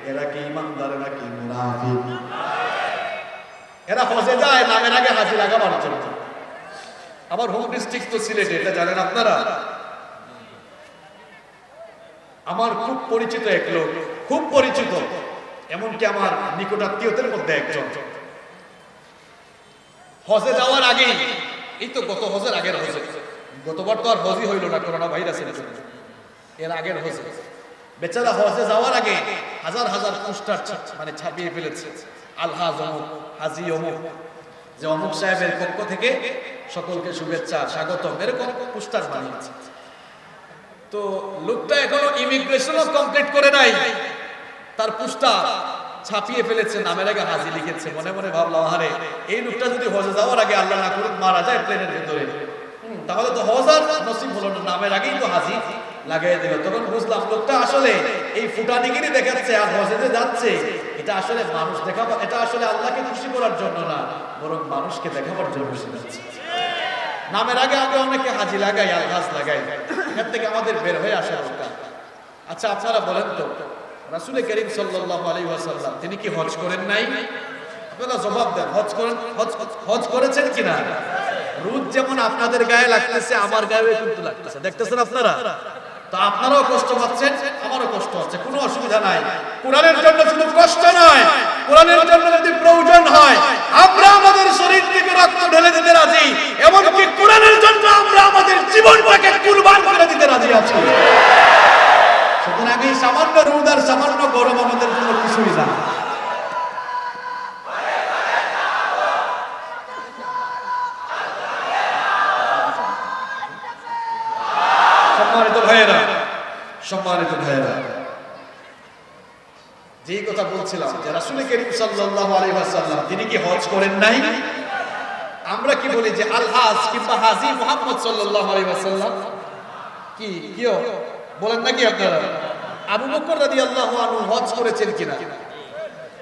এরা কি ইমানদার নাকি মুনাফিক? এরা হজে যায় নামের আগে হাজি লাগাবার জন্য। আমার হোম ডিস্ট্রিক্ট তো সিলেটে, এটা জানেন আপনারা। আমার খুব পরিচিত এক লোক, খুব পরিচিত, এমনকি আমার নিকটাত্মীয়দের মধ্যে একজন, হজে যাওয়ার আগে, এই তো গত হজের আগের হজে, গতবার তো আর হজই হইল না করোনা ভাইরাসের জন্য, এর আগের হজে বেচারা হজে যাওয়ার আগে হাজার হাজার পোস্টার মানে ছাপিয়ে ফেলেছে, আলহাজ অমুক, হাজি অমুক, যে অমুক সাহেবের পক্ষ থেকে সকলকে শুভেচ্ছা স্বাগতম, এরকম পোস্টার বানিয়েছে। তো লোকটা এখনো ইমিগ্রেশনও কমপ্লিট করে নাই, তার পোস্টার ছাপিয়ে ফেলেছে, নামের আগে হাজি লিখেছে। মনে মনে ভাবলাম, আরে এই লোকটা যদি হজে যাওয়ার আগে আল্লাহ না করুক মারা যায় প্লেনের ভিতরে, তাহলে তো হজ আর নসিব হলো না, নামের আগেই তো হাজি লাগাই দিল। তখন বুঝলাম লোকটা আসলে এই ফুটানিগিরি দেখাচ্ছে আর হজে যে যাচ্ছে, এটা আসলে মানুষ দেখাবার, এটা আসলে আল্লাহকে খুশি করার জন্য না, বরং মানুষকে দেখাবার জন্য খুশি যাচ্ছে। নামের আগে আগে অনেকে হাজি লাগাই, আলহাজ লাগাই, এর থেকে আমাদের বের হয়ে আসা দরকার। আচ্ছা আপনারা বলেন তো, রাসূল করিম সাল্লাল্লাহু আলাইহি ওয়াসাল্লাম তিনি কি হজ করেন নাই? আপনারা জবাব দেন, হজ করেন, হজ করেছেন কিনা? রোদ যেমন আপনাদের গায়ে লাগতেছে, আমার গায়েও কিন্তু লাগতেছে, দেখতেছেন আপনারা। তো আপনারাও কষ্ট পাচ্ছেন, আমারও কষ্ট হচ্ছে, কোনো অসুবিধা নাই। কোরআনের জন্য শুধু কষ্ট নয়, কোরআনের জন্য যদি প্রয়োজন হয় আমরা আমাদের শরীর থেকে রক্ত ঢেলে দিতে রাজি, এমনকি কোরআনের জন্য আমরা আমাদের জীবনটাকে কুরবান করে দিতে রাজি আছি। সুতরাং এই সামান্য রোদ আর সামান্য গরম আমাদের জন্য কিছুই না। সম্মানিত ভাইয়েরা, সম্মানিত ভাইয়েরা, যেই কথা বলছিলাম যে রাসূল করিম সাল্লাল্লাহু আলাইহি ওয়াসাল্লাম তিনি কি হজ করেন নাই? আমরা কি বলি যে আলহাজ কিংবা হাজী মুহাম্মদ সাল্লাল্লাহু আলাইহি ওয়াসাল্লাম কি কিও বলেন নাকি আপনারা? আবু বকর রাদিয়াল্লাহু আনহু হজ করেছেন কিনা?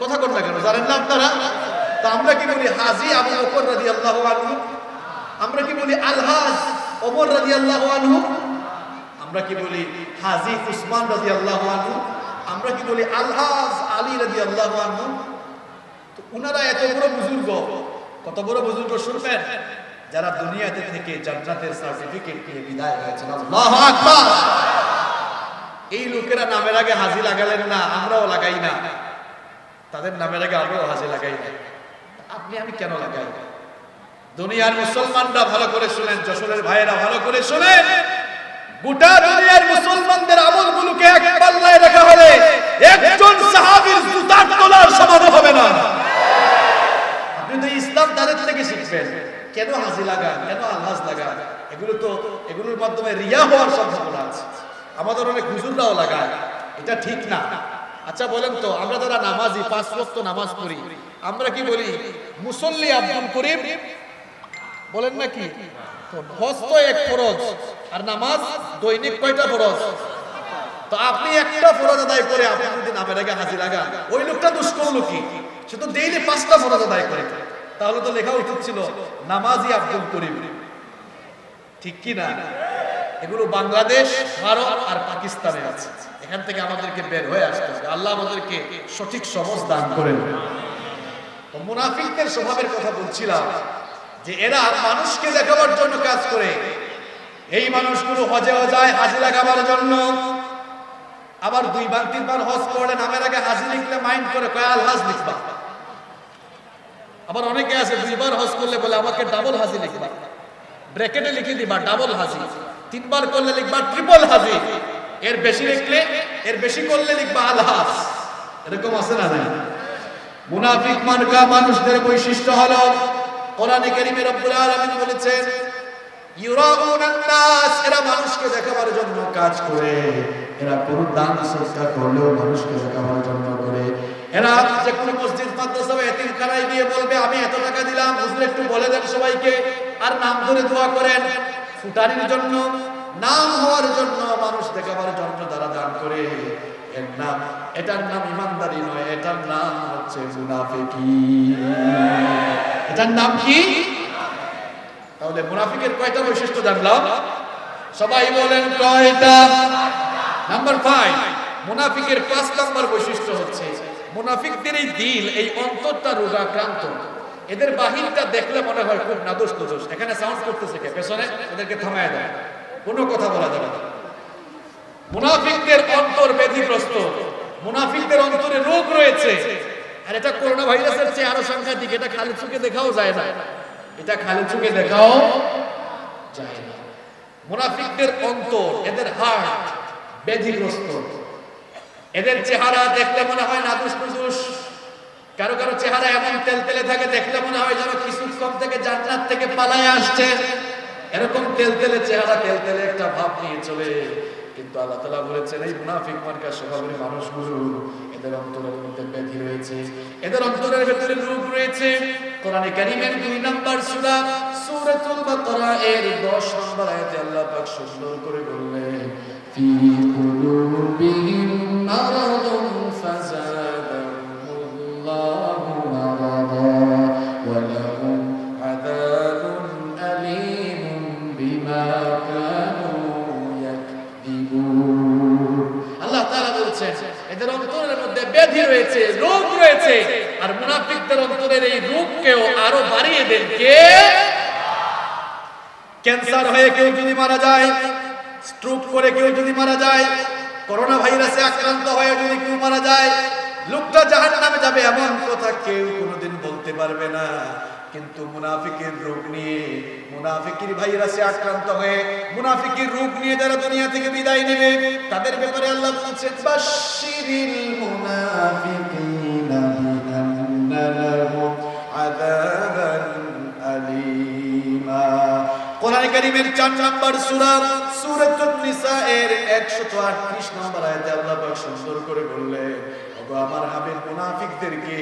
কথা কোন না কেন জানেন না আপনারা? তো আমরা কি বলি হাজী আবু বকর রাদিয়াল্লাহু আনহু? আমরা কি বলি আলহাজ ওমর রাদিয়াল্লাহু আনহু? আমরা কি বলি হাজী উসমান রাদিয়াল্লাহু আনহু? আমরা কি বলি আলহাজ আলী রাদিয়াল্লাহু আনহু? তো উনারা এত বড় বুজুর্গ, কত বড় বুজুর্গ শুনবেন, যারা দুনিয়াতে থেকে জান্নাতের সার্টিফিকেট পেয়ে বিদায় হয়েছেন। আল্লাহু আকবার। এই লোকেরা নামের আগে হাজি লাগালেন না, আমরাও লাগাই না, তাদের নামের আগে আমরাও হাজি লাগাই না। আপনি আমি কেন লাগাই? দুনিয়ার মুসলমানরা ভালো করে শুনেন, যশোরের ভাইয়েরা ভালো করে শুনেন, গোটা দুনিয়ার মুসলমানদের আমলগুলোকে এক পাল্লায় রাখা হলে একজন সাহাবীর জুতার তলার সমান হবে না। আপনি তো ইসলাম তাদের থেকে শিখবেন, কেন হাজি লাগান, কেন আলহাজ লাগান? এগুলোর মাধ্যমে রিয়া হওয়ার সম্ভাবনা আছে। আমাদের অনেক হুজুররাও লাগায়, এটা ঠিক না। আচ্ছা বলেন তো, আমরা যারা নামাজি, 5 ওয়াক্ত নামাজ পড়ি, আমরা কি বলি মুসল্লি আব্দুল করিম বলেন নাকি? হজ তো এক ফরজ, আর নামাজ দৈনিক কয়টা ফরজ? তো আপনি একটা ফরজ আদায় করে আপনি যদি নামের আগে হাজি লাগান, ওই লোকটা দোষ করলো কি? সে তো ডেইলি 5টা ফরজ আদায় করে, তাহলে তো লেখা উচিত ছিল নামাজি আব্দুল করিম, ঠিক কি না? এগুলো বাংলাদেশ, ভারত আর পাকিস্তানে আছে। এখান থেকে আমাদেরকে বের হয়ে আসতে হবে। আল্লাহ আমাদেরকে সঠিক সমঝ দান করেন। তো মুনাফিকদের স্বভাবের কথা বলছিলাম যে এরা মানুষকে দেখাবার জন্য কাজ করে। এই মানুষগুলো হজেও যায় হাজি লাগাবার জন্য, আবার 2 বার 3 বার হজ করলে নামের আগে হাজি লিখলে মাইন্ড করে কয় আলহাজ লিখবা। আবার অনেকে আছে 2 বার হজ করলে বলে আমাকে ডাবল হাজি লিখবা, ব্র্যাকেটে লিখে দিবা ডাবল হাজি, 3 বার করলে লিখবা ট্রিপল হাজি, এর বেশি লিখলে, এর বেশি করলে লিখবা আলহাজ। এরকম আছে না? না। মুনাফিক মার্কা মানুষদের বৈশিষ্ট্য হলো, কোরআনে কারীমে রব্বুল আলামিন বলেছেন ইউরাউনান নাস, এরা মানুষকে দেখাবার জন্য কাজ করে। এরা কোনো দান সদকা করলেও মানুষকে দেখাবার জন্য করে। এরা যে কোনো মসজিদ মাদ্রাসা বা এতিমখানায় গিয়ে বলবে আমি এত টাকা দিলাম, হুজুর একটু বলে দেন সবাইকে, আর নাম ধরে দোয়া করেন। ফুটানির জন্য, নাম হওয়ার জন্য, মানুষ দেখাবার জন্য তারা দান করে। এর নাম, এটার নাম ইমানদারি নয়, এটার নাম হচ্ছে মুনাফিকি। এটার নাম কি? তাহলে মুনাফিকের কয়টা বৈশিষ্ট্য জানলাম? সবাই বলেন কয়টা? নাম্বার 5, মুনাফিকের 5 নাম্বার বৈশিষ্ট্য হচ্ছে মুনাফিকদের এই দিল, এই অন্তরটা রোগাক্রান্ত। এদের বাহিরটা দেখলে মনে হয় খুব নাদোষ নদোষ। এখানে সাউন্ড করতেছে কে পেছনে, এদেরকে থামায় দেয়, কোনো কথা বলা যাবে না। মুনাফিকদের অন্তর ব্যাধিগ্রস্ত, মুনাফিকদের অন্তরে রোগ রয়েছে। আর এটা করোনা ভাইরাসের চেয়ে আরো সাংঘাতিক। এটা খালি চোখে দেখাও যায় না, এটা খালি চোখে দেখাও যায় না। মুনাফিকদের অন্তর, এদের হার্ট ব্যাধিগ্রস্ত। এদের চেহারা দেখলে মনে হয় নাদুস নুদুস, কারো কারো চেহারা এমন তেলতেলে থাকে দেখলে মনে হয় যেন কিছুক্ষণ থেকে জান্নাত থেকে পালায় আসছে। এরকম তেলতেলে চেহারা, তেলতেলে একটা ভাব নিয়ে চলে। কিন্তু আল্লাহ তাআলা বলেছেন এই মুনাফিক মার্কা স্বভাবের মানুষগুলো, এদের অন্তরের মধ্যে ব্যাধি রয়েছে, এদের অন্তরের ভেতরে রোগ রয়েছে। কোরআনে কারীমের 2 নম্বর সূরা সূরাতুল বাকারা এর 10 নম্বর আয়াতে আল্লাহ পাক সুন্দর করে বললেন, ফি কুলুবিহিম মারাদুন ফাযাদাহুমুল্লাহু মারাদা ওয়া লাহুম আযাবুন আলীমুন বিমা কানু ইয়াকদিবুন। আল্লাহ তাআলা বলছেন এদের অন্তরের মধ্যে ব্যাধি রয়েছে, রোগ রয়েছে। আর মুনাফিকদের অন্তরের এই রোগকেও আরো বাড়িয়ে দেন কে? ক্যান্সার হয়ে কেউ যদি মারা যায়, স্ট্রোক করে কেউ যদি মারা যায়, করোনা ভাইরাসে আক্রান্ত হয়ে যদি কেউ মারা যায়, লোকটা জাহান্নামে যাবে এমন কথা কেউ কোনোদিন বলতে পারবে না। কিন্তু মুনাফিকের রোগ নিয়ে, মুনাফিকের ভাইরাসে আক্রান্ত হয়ে, মুনাফিকের রোগ নিয়ে যারা দুনিয়া থেকে বিদায় নেবে, তাদের ব্যাপারে আল্লাহ বলছেন বাশশিরিল মুনাফিকিনা বিআন্না লাহুম আযাবান আলীমা। কোরআনে কারীমের 4 নম্বর সূরা সূরাতুন নিসা এর 138 নম্বর আয়াতে আল্লাহ পাক সুন্দর করে বললেন, ওগো আমার হাবিব মুনাফিকদেরকে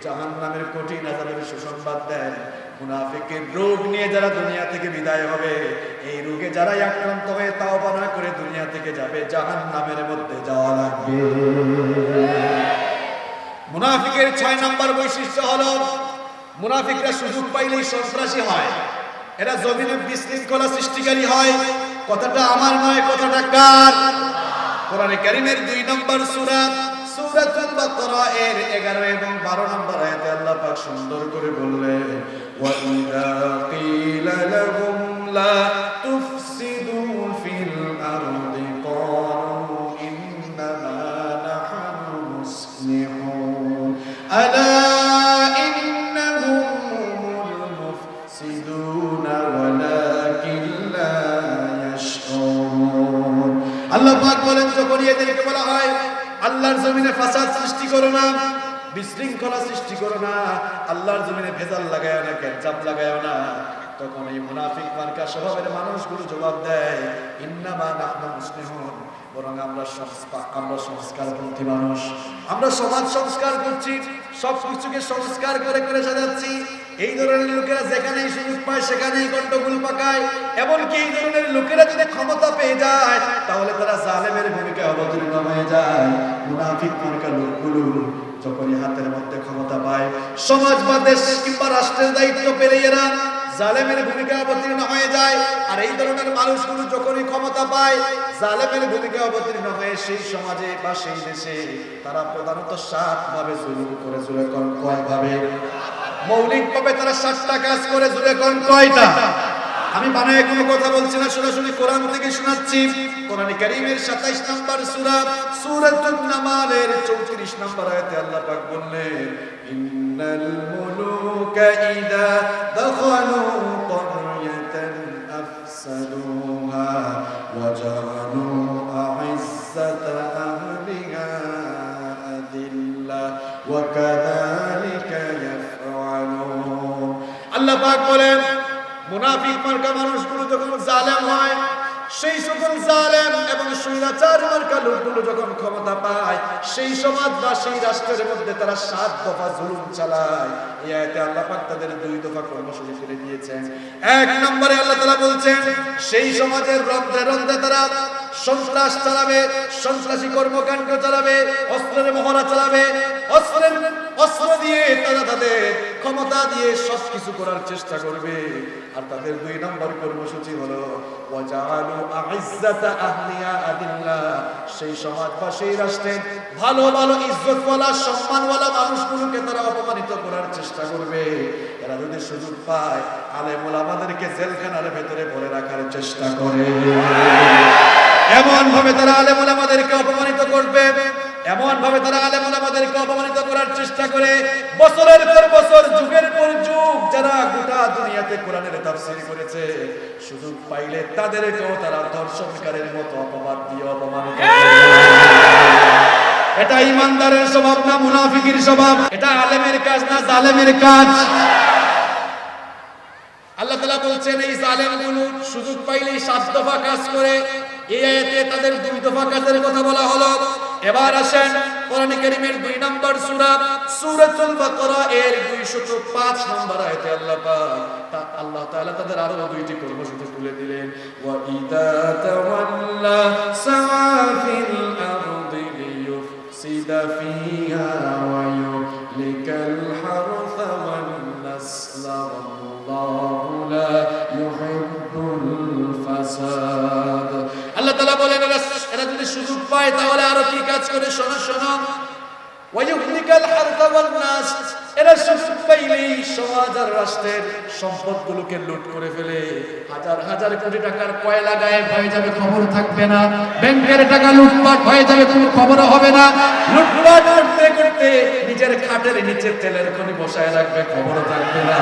জাহান্নামের কঠিন আযাবের সুসংবাদ দেন। মুনাফিকের রোগ নিয়ে যারা দুনিয়া থেকে বিদায় হবে, এই রোগে যারাই আক্রান্ত হয়ে তাওবা না করে দুনিয়া থেকে যাবে, জাহান্নামের মধ্যে যাওয়া লাগবে। মুনাফিকের 6 নম্বর বৈশিষ্ট্য হলো মুনাফিকরা সুযোগ পাইলেই সন্ত্রাসী হয়। এরা জমিনে বিশৃঙ্খলা সৃষ্টিকারী হয়। কথাটা আমার নয়, কথাটা কার? কোরআনে কারীমের 2 নম্বর সূরা সূরাতুল বাকারা এর 11 এবং 12 নম্বর আয়াতে আল্লাহ পাক সুন্দর করে বললেন, ওয়া ইযা কিলা লাহুম লা তুফসিদু ফিল আরদি ক্বালু ইন্নামা নাহনু মুসলিহুন আলা আল্লাহ পাক বলেন, যখন এদেরকে বলা হয় আল্লাহর জমিনে ফাসাদ সৃষ্টি করো না, বিশৃঙ্খলা সৃষ্টি করো না, আল্লাহর জমিনে ভেজাল লাগায়ও না, ক্যাচাপ লাগায়ও না, তখন এই মুনাফিক মার্কা স্বভাবের মানুষগুলো জবাব দেয়, ইন্নামা নাহনু মুসলিহুন, বরং আমরা সংস্কারপন্থী মানুষ, আমরা সমাজ সংস্কার করছি, সব কিছুকে সংস্কার করে করে সাজাচ্ছি। এই ধরনের লোকেরা যেখানেই সুযোগ পায় সেখানেই গন্ডগোল পাকায়। এমনকি এই ধরনের লোকেরা যদি ক্ষমতা পেয়ে যায় তাহলে তারা জালেমের ভূমিকা অবতীর্ণ হয়ে যায়। মুনাফিক মার্কা লোকগুলো যখনই হাতের মধ্যে ক্ষমতা পায়, সমাজ বা দেশ কিংবা রাষ্ট্রের দায়িত্ব পেলে এরা জালেমের ভূমিকা অবতীর্ণ হয়ে যায়। আর এই ধরনের মানুষগুলো যখনই ক্ষমতা পায়, জালেমের ভূমিকা অবতীর্ণ হয়ে সেই সমাজে বা সেই দেশে তারা প্রধানত 7 ভাবে জুলুম করে। জুলে কোন কয় ভাবে? মৌলিকভাবে তারা 7টা কাজ করে। জুলে কোন কয়টা? আমি বানায় কোনো কথা বলছি না, সরাসরি কোরআন থেকে শোনাচ্ছি। কোরআনে কারীমের 27 নম্বর সূরা সূরাতুন নামালের 34 নম্বর আয়াতে আল্লাহ পাক বললেন, ইন্নাল মুলুকা ইযা দাখালু ক্বরয়াতান আফসাদুহা ওয়া জাআলু আ'iজ্জাতা আহলিহা আযিল্লা ওয়া কাযালিকা ইয়াফআলুন। আল্লাহ পাক বলেন, মুনাফিক মার্কা মানুষগুলো যখন জালেম হয়, সেই সকল জালেম এবং স্বৈরাচার মার্কা লোকগুলো যখন ক্ষমতা পায়, সেই সমাজ বা সেই রাষ্ট্রের মধ্যে তারা 7 দফা জুলুম চালায়। এই আয়াতে আল্লাহ পাক তাদের 2 দফা কর্মসূচি তুলে দিয়েছেন। 1 নম্বরে আল্লাহ তাআলা বলছেন, সেই সমাজের রন্ধে রন্ধে তারা সন্ত্রাস চালাবে, সন্ত্রাসী কর্মকাণ্ড চালাবে, অস্ত্রের মহড়া চালাবে, অস্ত্র দিয়ে তারা তাদের ক্ষমতা দিয়ে সবকিছু করার চেষ্টা করবে। আর তাদের 2 নম্বর কর্মসূচি হলো ওয়াজালু আইজ্জাতা আহলিয়া আদিল্লাহ, সেই সমাজ বা সেই রাষ্ট্রে ভালো ভালো ইজ্জতওয়ালা সম্মানওয়ালা মানুষগুলোকে তারা অপমানিত করার চেষ্টা করবে। এরা যদি সুযোগ পায় আলেম ওলামাদেরকে জেলখানার ভেতরে ভরে রাখার চেষ্টা করে। এমন ভাবে তারা আলেম ওলামাদেরকে অপমানিত করবে, এমন ভাবে তারা আলেম ওলামাদেরকে অপমানিত করার চেষ্টা করে। বছরের পর বছর, যুগের পর যুগ যারা গোটা দুনিয়াতে কোরআনের তাফসীর করেছে, সুযোগ পাইলে তাদেরকেও তারা ধর্ষণকারীর মতো অপবাদ দিয়ে অপমানিত করে। এটা ইমানদারের স্বভাব না মুনাফিকের স্বভাব? এটা আলেমের কাজ না জালেমের কাজ? আল্লাহ তাআলা বলছেন এই জালেমগুলো সুযোগ পাইলেই 7 দফা কাজ করে। এই আয়াতে তাদের 2 দফা কাজের কথা বলা হলো। এবার আসেন কোরআন কারীমের 2 নম্বর সূরা সূরাতুল বাকারা এর 205 নম্বর আয়াতে আল্লাহ তাআলা তাদের আরো 2টি কর্মসূচি তুলে দিলেন। ওয়া ইদা তাওয়াল্লা সাফিল আরদি লিয়ুফসিদা ফিহা ওয়া ইউহলিকাল হারসা ওয়ান নাসলা ওয়াল্লাহু লা ইউহিব্বুল ফাসাদ। আল্লাহ তাআলা বলেন এরা যদি সুযোগ পায় তাহলে আরো কি কাজ করে, শোনো শোনো। ওয়ায়ুহলিকাল হারসা ওয়ান নাস, এরা সুযোগ পাইলেই সমাজ আর রাষ্ট্রের সম্পদগুলোকে লুট করে ফেলে। হাজার হাজার কোটি টাকার কয়লা গায়েব হয়ে যাবে, খবর থাকবে না। ব্যাংকের টাকা লুটপাট হয়ে যাবে, কোনো খবর হবে না। লুটপাট করতে করতে নিজের খাটের নিচে তেলের খনি বসায় রাখবে, খবর থাকবে না।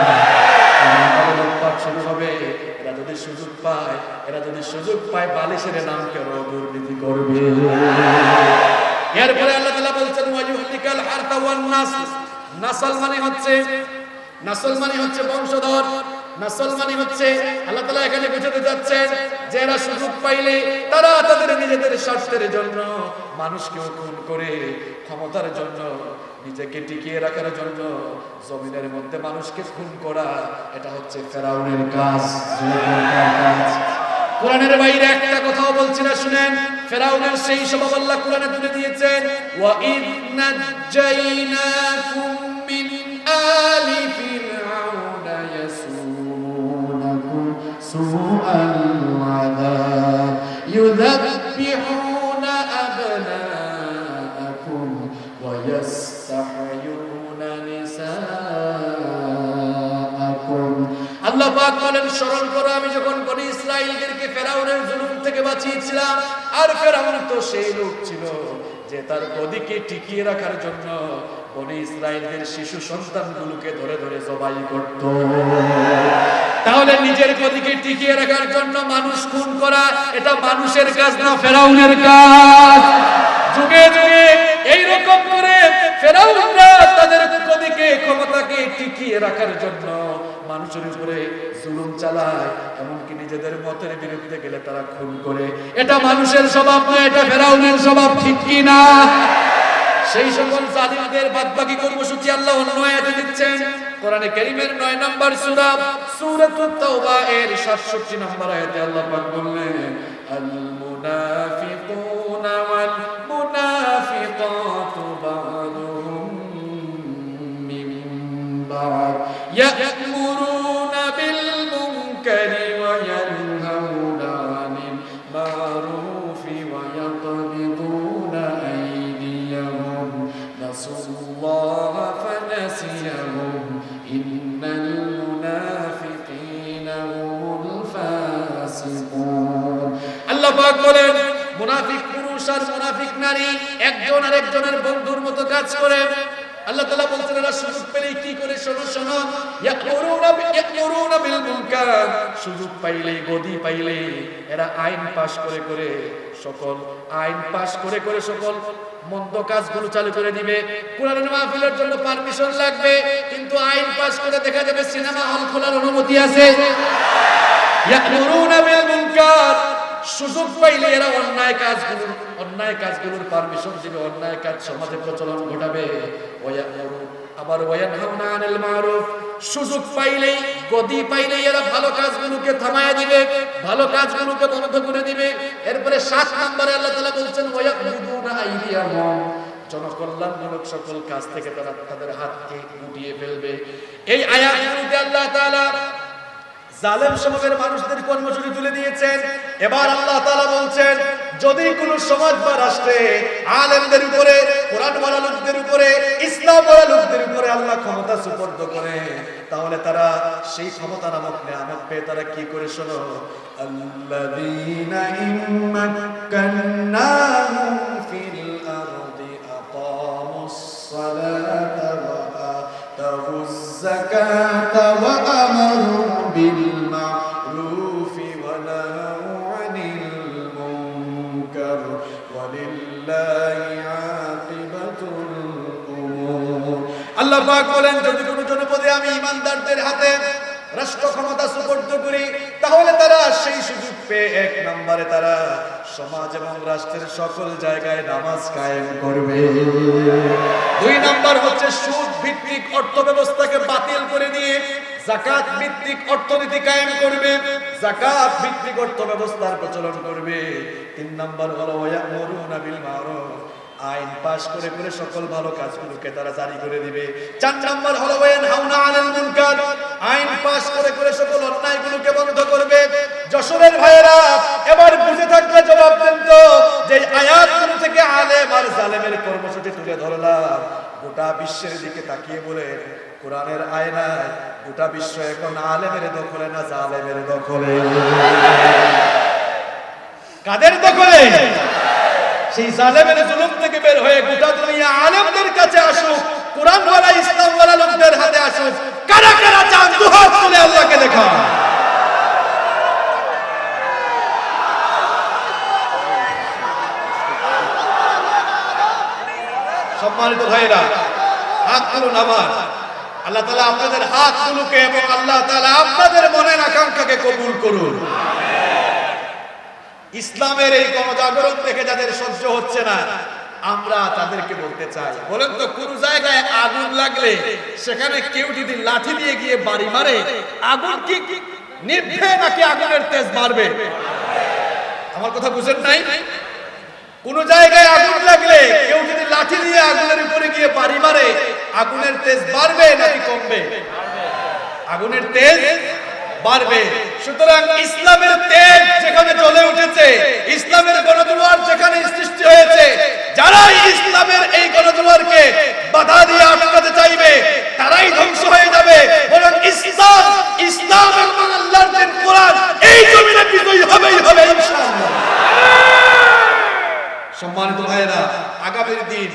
লুটপাট শুরু হবে। এরা যদি সুযোগ পায় বালিশের নাম কেন দুর্নীতি করবে। এরপরে আল্লাহ তাআলা বলছেন ওয়ায়ুহলিকাল হারসা ওয়ান নাস। নাসল মানে হচ্ছে বংশধর। নাসল মানে হচ্ছে আল্লাহ তাআলা এখানে বোঝাতে যাচ্ছেন যে এরা সুযোগ পাইলে তারা তাদের নিজেদের স্বার্থের জন্য মানুষকে খুন করে, ক্ষমতার জন্য, নিজেকে টিকিয়ে রাখার জন্য জমিনের মধ্যে মানুষকে খুন করা, এটা হচ্ছে ফেরাউনের কাজ। কোরআনের বাইরে একটা কথাও বলছি না, শুনেন। ফেরাউনের সেই স্বভাব আল্লাহ কোরআনে তুলে দিয়েছেন। ওয়া ইদ নাজ্জাইনাকুম মিন আলি ফিরআউনা ইয়াসুমুনাকুম সুআল আযাব ইউযাব্বিহুনা আবনাআকুম ওয়া ইয়াস্তাহয়ুনা নিসাআকুম। আল্লাহ পাক বলেন স্মরণ করো আমি যখন বনি ইসরাঈলদেরকে ফেরাউনের জুলুম থেকে বাঁচিয়েছিলাম। আর ফেরাউন তো সেই লোক ছিল যে তার গদিকে টিকিয়ে রাখার জন্য বনি ইসরাঈলদের শিশু সন্তানগুলোকে ধরে ধরে জবাই করত। তাহলে নিজের গদিকে টিকিয়ে রাখার জন্য মানুষ খুন করা, এটা মানুষের কাজ না ফেরাউনের কাজ? যুগে যুগে এইরকম করে ফেরাউনরা তাদের গদিকে, ক্ষমতাকে টিকিয়ে রাখার জন্য মানুষের উপরে জুলুম চালায়, এমনকি নিজেদের মতের বিরুদ্ধে গেলে তারা খুন করে। এটা মানুষের স্বভাব না, এটা ফেরাউনের স্বভাব, ঠিক কি না? সেই সকল জালিমদের বাদবাকি কর্মসূচি আল্লাহ অন্য আয়াতে দিচ্ছেন। কোরআনে কারীমের 9 নম্বর সূরা সূরাতুত তাওবা এর 67 নম্বর আয়াতে আল্লাহ পাক বললেন আল মুনাফিকুনা ওয়াল মুনাফিকাতু বা'দুহুম মিন বা'দ ইয়া'মুরুনা বিল মুনকারি ওয়া ইয়ানহাউনা আনিল মা'রুফি ওয়া ইয়াকবিদুনা আইদিয়াহুম নাসুল্লাহা ফানাসিয়াহুম ইন্নাল মুনাফিকিনা হুমুল ফাসিকুন। আল্লাহ পাক বলেন মুনাফিক পুরুষ আর মুনাফিক নারী একজন আরেকজনের বন্ধুর মতো কাজ করে। আল্লাহ তাআলা বলছেন এরা সুযোগ পেলেই কি করে, শোনো শোনো, ইয়াকুরুনা বিল মুনকার, সুযোগ পাইলেই, গদি পাইলেই এরা আইন পাশ করে করে সকল মন্দ কাজগুলো চালু করে দিবে। কোরআনের মাহফিলের জন্য পারমিশন লাগবে, কিন্তু আইন পাশ করে দেখা যাবে সিনেমা হল খোলার অনুমতি আছে। ইয়াকুরুনা বিল মুনকার, সুযোগ পাইলে এরা অন্যায় কাজগুলোর পারমিশন দিবে, অন্যায় কাজ সমাজে প্রচলন ঘটাবে। আবার ওয়ায়ানহাউনা আনিল মারুফ, সুযোগ পাইলেই, গদি পাইলেই এরা ভালো কাজগুলোকে থামায়া দিবে, ভালো কাজগুলোকে বন্ধ করে দিবে। এরপরে 7 নম্বরে আল্লাহ তাআলা বলছেন ওয়ায়াকুদুনা আইদিয়াহুম, জনকল্যাণমূলক সকল কাজ থেকে তারা তাদের হাতকে গুটিয়ে ফেলবে। এই আয়াতগুলোতে আল্লাহ তাআলা জালেম স্বভাবের মানুষদের কর্মসূচি তুলে দিয়েছেন। এবার আল্লাহ তাআলা বলছেন, যদি কোন সমাজ বা রাষ্ট্রে আলেমদের উপরে, কোরআন ওয়ালা লোকদের উপরে, ইসলাম ওয়ালা লোকদের উপরে আল্লাহ ক্ষমতা সুপর্দ করে, তাহলে তারা সেই ক্ষমতা নামক নিয়ামত পেয়ে তারা কি করে? শোনো, আল্লাযীনা ইম্মাক্কান্নাহুম ফিল আরদি আকামুস সালাতা ওয়া আতাউয যাকাতা ওয়া আমারু বিল মা'রুফি ওয়া নাহাউ আনিল মুনকার ওয়া লিল্লাহি আকিবাতুল উমুর। আল্লাহ পাক বলেন, যদি কোনো জনপদে আমি ঈমানদারদের হাতে রাষ্ট্র ক্ষমতা সুপর্দ করি, তাহলে তারা সেই সুযোগ পেয়ে 1 নম্বরে তারা সমাজ এবং রাষ্ট্রের সকল জায়গায় নামাজ কায়েম করবে। 2 নম্বর হচ্ছে সুদ ভিত্তিক অর্থ ব্যবস্থাকে বাতিল করে দিয়ে যাকাত ভিত্তিক অর্থনীতি কায়েম করবে, যাকাত ভিত্তিক অর্থ ব্যবস্থার প্রচলন করবে। 3 নম্বর হলো ওয়ায়ামুরুনা বিল মা'রুফ, আইন পাস করে করে সকল ভালো কাজগুলোকে তারা জারি করে দিবে। 4 নম্বর হলো ওয়ায়ানহাউনা আনিল মুনকার, আইন পাস করে করে সকল অন্যায়গুলোকে বন্ধ করবে। যশোরের ভাইয়েরা, এবার বুঝে থাকলে জবাব দেন তো, যে আয়াতগুলো থেকে আলেম আর জালেমের কর্মসূচি তুলে ধরলাম, গোটা বিশ্বের দিকে তাকিয়ে বলে কোরআনের আয়নায় গোটা বিশ্ব এখন আলেমের দখলে না জালেমের দখলে? কাদের দখলে? সেই জালেমের জুলুম থেকে বের হয়ে গোটা দুনিয়া আলেমদের কাছে আসুক, কোরআন ওয়ালা ইসলাম ওয়ালা লোকদের হাতে আসুক। কারা কারা চান দুহাত তুলে আল্লাহকে দেখান। সম্মানিত ভাইরা, হাত তুলুন আমার। আল্লাহ তাআলা আপনাদের হাতগুলোকে এবং আল্লাহ তাআলা আপনাদের মনের আকাঙ্ক্ষাকে কবুল করুন। ইসলামের এই গণজাগরণ দেখে যাদের সহ্য হচ্ছে না, আমরা তাদেরকে বলতে চাই, বলেন তো, কোন জায়গায় আগুন লাগলে সেখানে কেউ যদি লাঠি দিয়ে গিয়ে বাড়ি মারে, আগুন কি নিভবে নাকি আগুনের তেজ বাড়বে? আমার কথা বুঝেন নাই? কোন জায়গায় আগুন লাগলে কেউ যদি লাঠি দিয়ে আগুনের উপরে গিয়ে বাড়ি মারে, আগুনের তেজ বাড়বে নাকি কমবে? আগুনের তেজ বাড়বে। সুতরাং ইসলামের তেজ যেখানে জ্বলে উঠেছে, ইসলামের গণজোয়ার যেখানে সৃষ্টি হয়েছে, যারা ইসলামের এই গণজোয়ারকে বাধা দিয়ে আটকাতে চাইবে, তারাই ধ্বংস হয়ে যাবে। বরং ইসলাম, ইসলাম এবং আল্লাহর দিন কোরআন এই জমিনে বিজয়ী হবেই হবে ইনশাআল্লাহ। সম্মানিত ভাইয়েরা, আগামীর দিন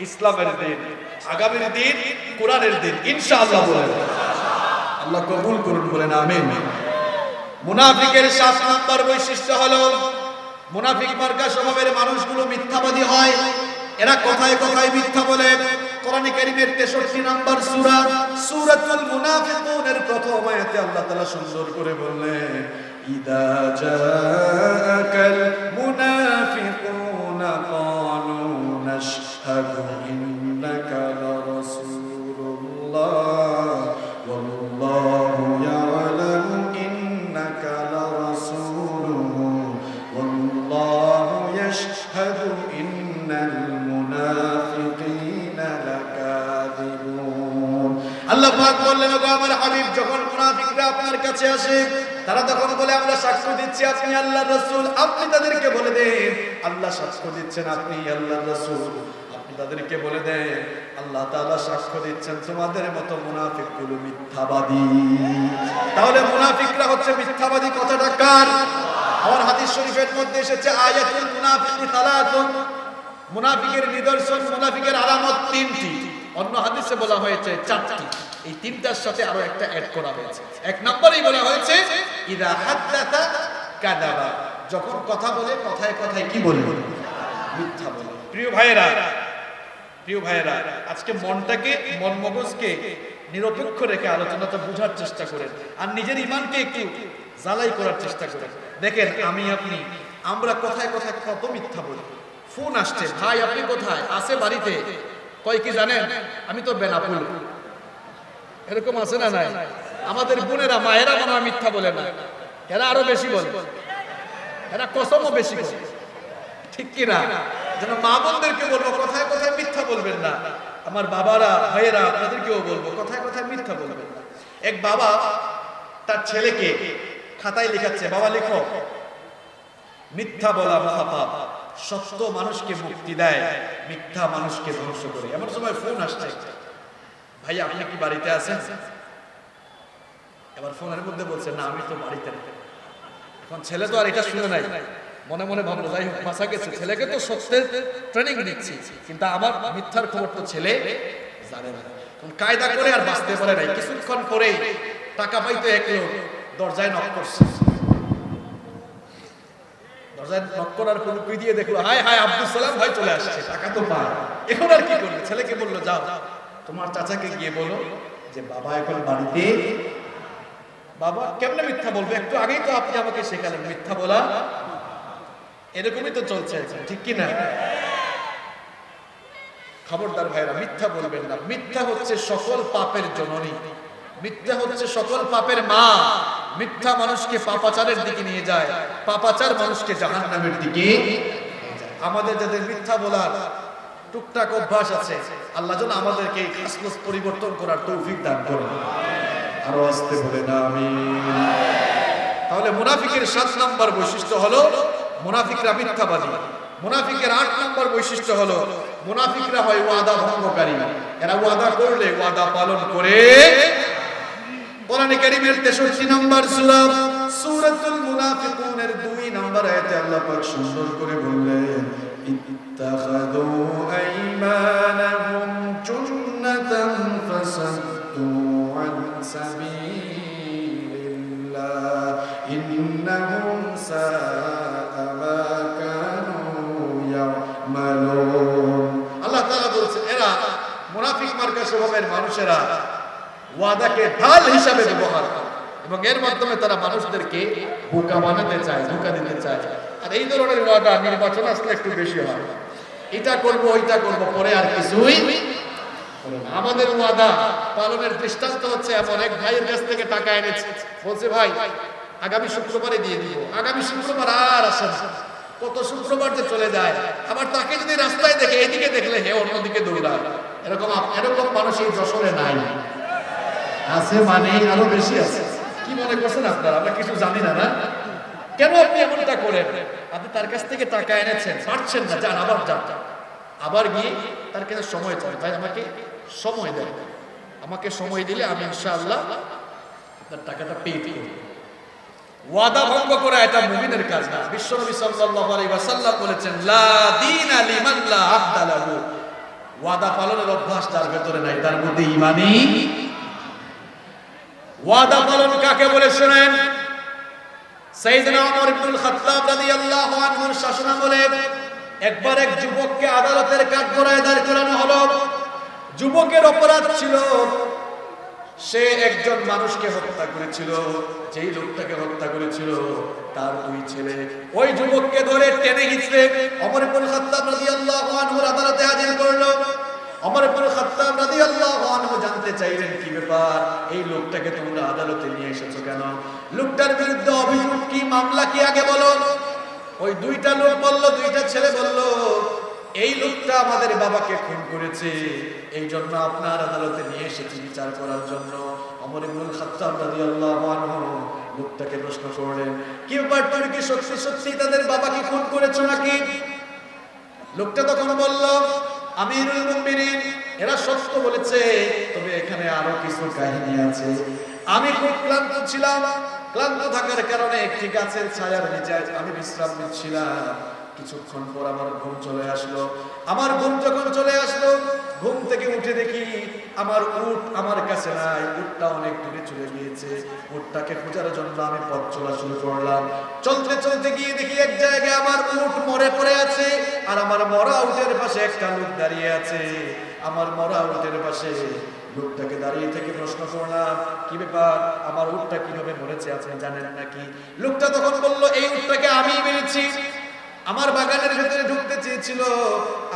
ইসলামের দিন, আগামীর দিন কোরআনের দিন ইনশাআল্লাহ বলেন। আল্লাহ কবুল করুন, বলেন আমিন। মুনাফিকের 7 নম্বর বৈশিষ্ট্য হলো, মুনাফিক মার্কা স্বভাবের মানুষগুলো মিথ্যাবাদী হয়। এরা কথায় কথায় মিথ্যা বলে। কোরআনে কারীমের 63 নম্বর সূরা, সূরাতুল মুনাফিকুনের প্রথম আয়াতে আল্লাহ তাআলা সুন্দর করে বললেন, ইদা জাআকাল মুনাফিকুনা ক্বালু নাশহাদু ইন্নাকা লারাসূলুল্লাহ ওয়াল্লাহু ইয়ালামু ইন্নাকা লারাসূলুহু ওয়াল্লাহু ইয়াশহাদু ইন্নাল মুনাফিকিনা লাকাযিবুন। আল্লাহ পাক বললেন, ওগো আমার হাবিব, যখন মুনাফিকরা আপনার কাছে আসে, তারা তখন বলে, আমরা সাক্ষ্য দিচ্ছি আপনি আল্লাহর রাসূল। আপনি তাদেরকে বলে দেন, আল্লাহ সাক্ষ্য দিচ্ছেন আপনি আল্লাহর রাসূল। আপনি তাদেরকে বলে দেন, আল্লাহ তাআলা সাক্ষ্য দিচ্ছেন তোমাদের মতো মুনাফিকগুলো মিথ্যাবাদী। তাহলে মুনাফিকরা হচ্ছে মিথ্যাবাদী, কথাটা কার? আমার হাদিস শরীফের মধ্যে এসেছে, আয়াতুল মুনাফিকি সালাতুন, মুনাফিকের নিদর্শন, মুনাফিকের আলামত 3টি। অন্য হাদিসে বলা হয়েছে 4টি। এই 3টার সাথে আরো একটা অ্যাড করা হয়েছে। 1 নম্বরেই বলা হয়েছে, ইদা হাদাসা কাযাবা, যখন কথা বলে কথায় কথায় কি বলে? মিথ্যা বলে। প্রিয় ভাইয়েরা, প্রিয় ভাইয়েরা, আজকে মনটাকে, মন মগজকে নিরপেক্ষ রেখে আলোচনাটা বোঝার চেষ্টা করেন, আর নিজের ঈমানকে একটু জ্বালাই করার চেষ্টা করেন। দেখেন, আমি আপনি, আমরা কথায় কথায় কত মিথ্যা বলি। ফোন আসছে, ভাই আপনি কোথায়? আছে বাড়িতে। কয় কি জানেন? আমি তো বেনাপুল। এরকম আছে না নাই? আমাদের বোনেরা, মায়েরা মনে হয় মিথ্যা বলে না, এরা আরো বেশি বলে, এরা কসমও বেশি বলে। ঠিক কি না? যেন মা বোনদেরকে বলবো কথায় কথায় মিথ্যা বলবেন না। আমার বাবারা ভাইয়েরা আপনাদেরকেও বলবো কথায় কথায় মিথ্যা বলবেন না। এক বাবা তার ছেলেকে খাতায় লিখাচ্ছে, বাবা লিখো, মিথ্যা বলা মহাপাপ, সত্য মানুষকে মুক্তি দেয়, মিথ্যা মানুষকে ধ্বংস করে। এমন সময় ফোন আসছে, ভাই আপনি কি বাড়িতে আছেন? এবার ফোনের মধ্যে বলছে, না আমি তো বাড়িতে নেই। এখন ছেলে তো আর এটা শুনে নাই, মনে মনে ভাবলো যাই হোক বাঁচা গেছে, ছেলেকে তো সত্যের ট্রেনিং দিচ্ছি, কিন্তু আমার মিথ্যার খবর তো ছেলে জানে না। কায়দা করে আর বাঁচতে পারে নাই। কিছুক্ষণ পরেই টাকা পাইতে এক লোক দরজায় নক করছে। দরজায় নক করার পর কুই দিয়ে দেখলো, হায় হায় আব্দুল সালাম ভাই চলে আসছে, টাকা তো পায়। এখন আর কি করবে? ছেলেকে বললো, যাও তোমার চাচাকে গিয়ে বলো যে বাবা এখন বাড়িতে। বাবা কেমনে মিথ্যা বলবে? একটু আগেই তো আপনি আমাকে শেখালেন মিথ্যা বলা। এরকমই তো চলছে এখন, ঠিক কি না? খবরদার ভাইরা, মিথ্যা বলবেন না। মিথ্যা হচ্ছে সকল পাপের জননী, মিথ্যা হচ্ছে সকল পাপের মা। মিথ্যা মানুষকে পাপাচারের দিকে নিয়ে যায়, পাপাচার মানুষকে জাহান্নামের দিকে। আমাদের যাদের মিথ্যা বলার টুকটাক অভ্যাস আছে, আল্লাহ যেন আমাদেরকে এই খাসলস পরিবর্তন করার তৌফিক দান করেন। আরো আসতে বলে না আমিন। তাহলে মুনাফিকের 7 নম্বর বৈশিষ্ট্য হলো মুনাফিকরা মিথ্যাবাদী। মুনাফিকের 8 নম্বর বৈশিষ্ট্য হলো মুনাফিকরা হয় ওয়াদা ভঙ্গকারী। এরা ওয়াদা করলে ওয়াদা পালন করে। কোরআনে কারীমের 63 নম্বর সূরা সূরাতুল মুনাফিকুনের 2 নম্বর আয়াতে আল্লাহ পাক সুন্দর করে বললেন, ইত্তাখাযু আইমানাহুম জুন্নাতান ফাসাদ্দু আন সাবিলিল্লাহ ইন্নাহুম সাআ মা কানু ইয়ামালুন। আল্লাহ তাআলা বলছেন, এরা মুনাফিক মার্কা স্বভাবের মানুষেরা ওয়াদাকে ঢাল হিসাবে ব্যবহার করে এবং এর মাধ্যমে তারা মানুষদেরকে বোকা বানাতে চায়, ধোঁকা দিতে চায়। আর এই ধরনের ওয়াদা নির্বাচন আসলে একটু বেশি হয়, এটা করব ওইটা করব, পরে আর কিছুই। আমাদের ওয়াদা পালনের দৃষ্টান্ত হচ্ছে এমন, এক ভাইয়ের কাছ থেকে টাকা এনেছে, বলছে ভাই আগামী শুক্রবারে দিয়ে দিব। আগামী শুক্রবার আর আসে না, কত শুক্রবার যে চলে যায়। আবার তাকে যদি রাস্তায় দেখে, এদিকে দেখলে হে অন্যদিকে দৌড়ায়। এরকম মানুষ এই যশোরে নাই, আছে মানে আরো বেশি আছে। কি মনে করছেন আপনারা? আমরা কিছু জানি না, না? কেন আপনি এমনটা করেন? আপনি তার কাছ থেকে টাকা এনেছেন, পারছেন না, যান আবার যান। আবার গিয়ে তার কাছে সময় চাই, ভাই আমাকে সময় দেন, আমাকে সময় দিলে আমি ইনশাআল্লাহ আপনার টাকাটা পেয়ে করব। ওয়াদা ভঙ্গ করা এটা মুমিনের কাজ না। বিশ্বনবী সাল্লাল্লাহু আলাইহি ওয়াসাল্লাম বলেছেন, লা দীনা লিমান লা আহদা লাহু। ওয়াদা পালনের অভ্যাস যার ভেতরে নাই, তার মধ্যে ঈমানই। ওয়াদা পালন কাকে বলে শুনেন? সাইয়েদনা ওমর ইবনুল খাত্তাব রাদিয়াল্লাহু আনহুর শাসনামলে একবার এক যুবককে আদালতের কাঠগড়ায় দাঁড় করানো হলো। যুবকের অপরাধ ছিল সে একজন মানুষকে হত্যা করেছিল। যেই লোকটাকে হত্যা করেছিল তার 2 ছেলে। ওই যুবককে ধরে টেনে হিঁচড়ে ওমর ইবনুল খাত্তাব রাদিয়াল্লাহু আনহুর আদালতে হাজির করলো। ওমর ইবনুল খাত্তাব রাদিয়াল্লাহু আনহু জানতে চাইলেন, কি ব্যাপার, এই লোকটাকে তোমরা আদালতে নিয়ে এসেছো কেন? লোকটার বিরুদ্ধে অভিযোগ কি, মামলা কি আগে বলো। ওই 2টা লোক বলল, 2টা ছেলে বলল, এই লোকটা আমাদের বাবাকে খুন করেছে, এই জন্য আপনার আদালতে নিয়ে এসেছি বিচার করার জন্য। ওমর ইবনুল খাত্তাব রাদিয়াল্লাহু আনহু লোকটাকে প্রশ্ন করলেন, কি ব্যাপার, তুমি কি সত্যি সত্যি তাদের বাবাকে খুন করেছো নাকি? লোকটা তখন বলল, আমিরুল মুমিনিন, এরা সত্য বলেছে, তবে এখানে আরো কিছু কাহিনী আছে। আমি খুব ক্লান্ত ছিলাম, ক্লান্ত থাকার কারণে একটি গাছের ছায়ার নিচে আমি বিশ্রাম নিচ্ছিলাম। কিছুক্ষণ পর আমার ঘুম চলে আসলো। আমার ঘুম যখন চলে আসলো, ঘুম থেকে উঠে দেখি আমার উট আমার কাছে নাই, উটটা অনেক দূরে চলে গিয়েছে। উটটাকে খোঁজার জন্য আমি পথ চলা শুরু করলাম। চলতে চলতে গিয়ে দেখি এক জায়গায় আমার উট মরে পড়ে আছে, আর আমার মরা উটের পাশে একটা লোক দাঁড়িয়ে আছে। আমার মরা উটের পাশে লোকটাকে দাঁড়িয়ে থেকে প্রশ্ন করলাম, কি ব্যাপার, আমার উটটা কিভাবে মরেছে আপনি জানেন নাকি? লোকটা তখন বলল, এই উটটাকে আমি মেরেছি, আমার বাগানের ভেতরে ঢুকতে চেয়েছিল,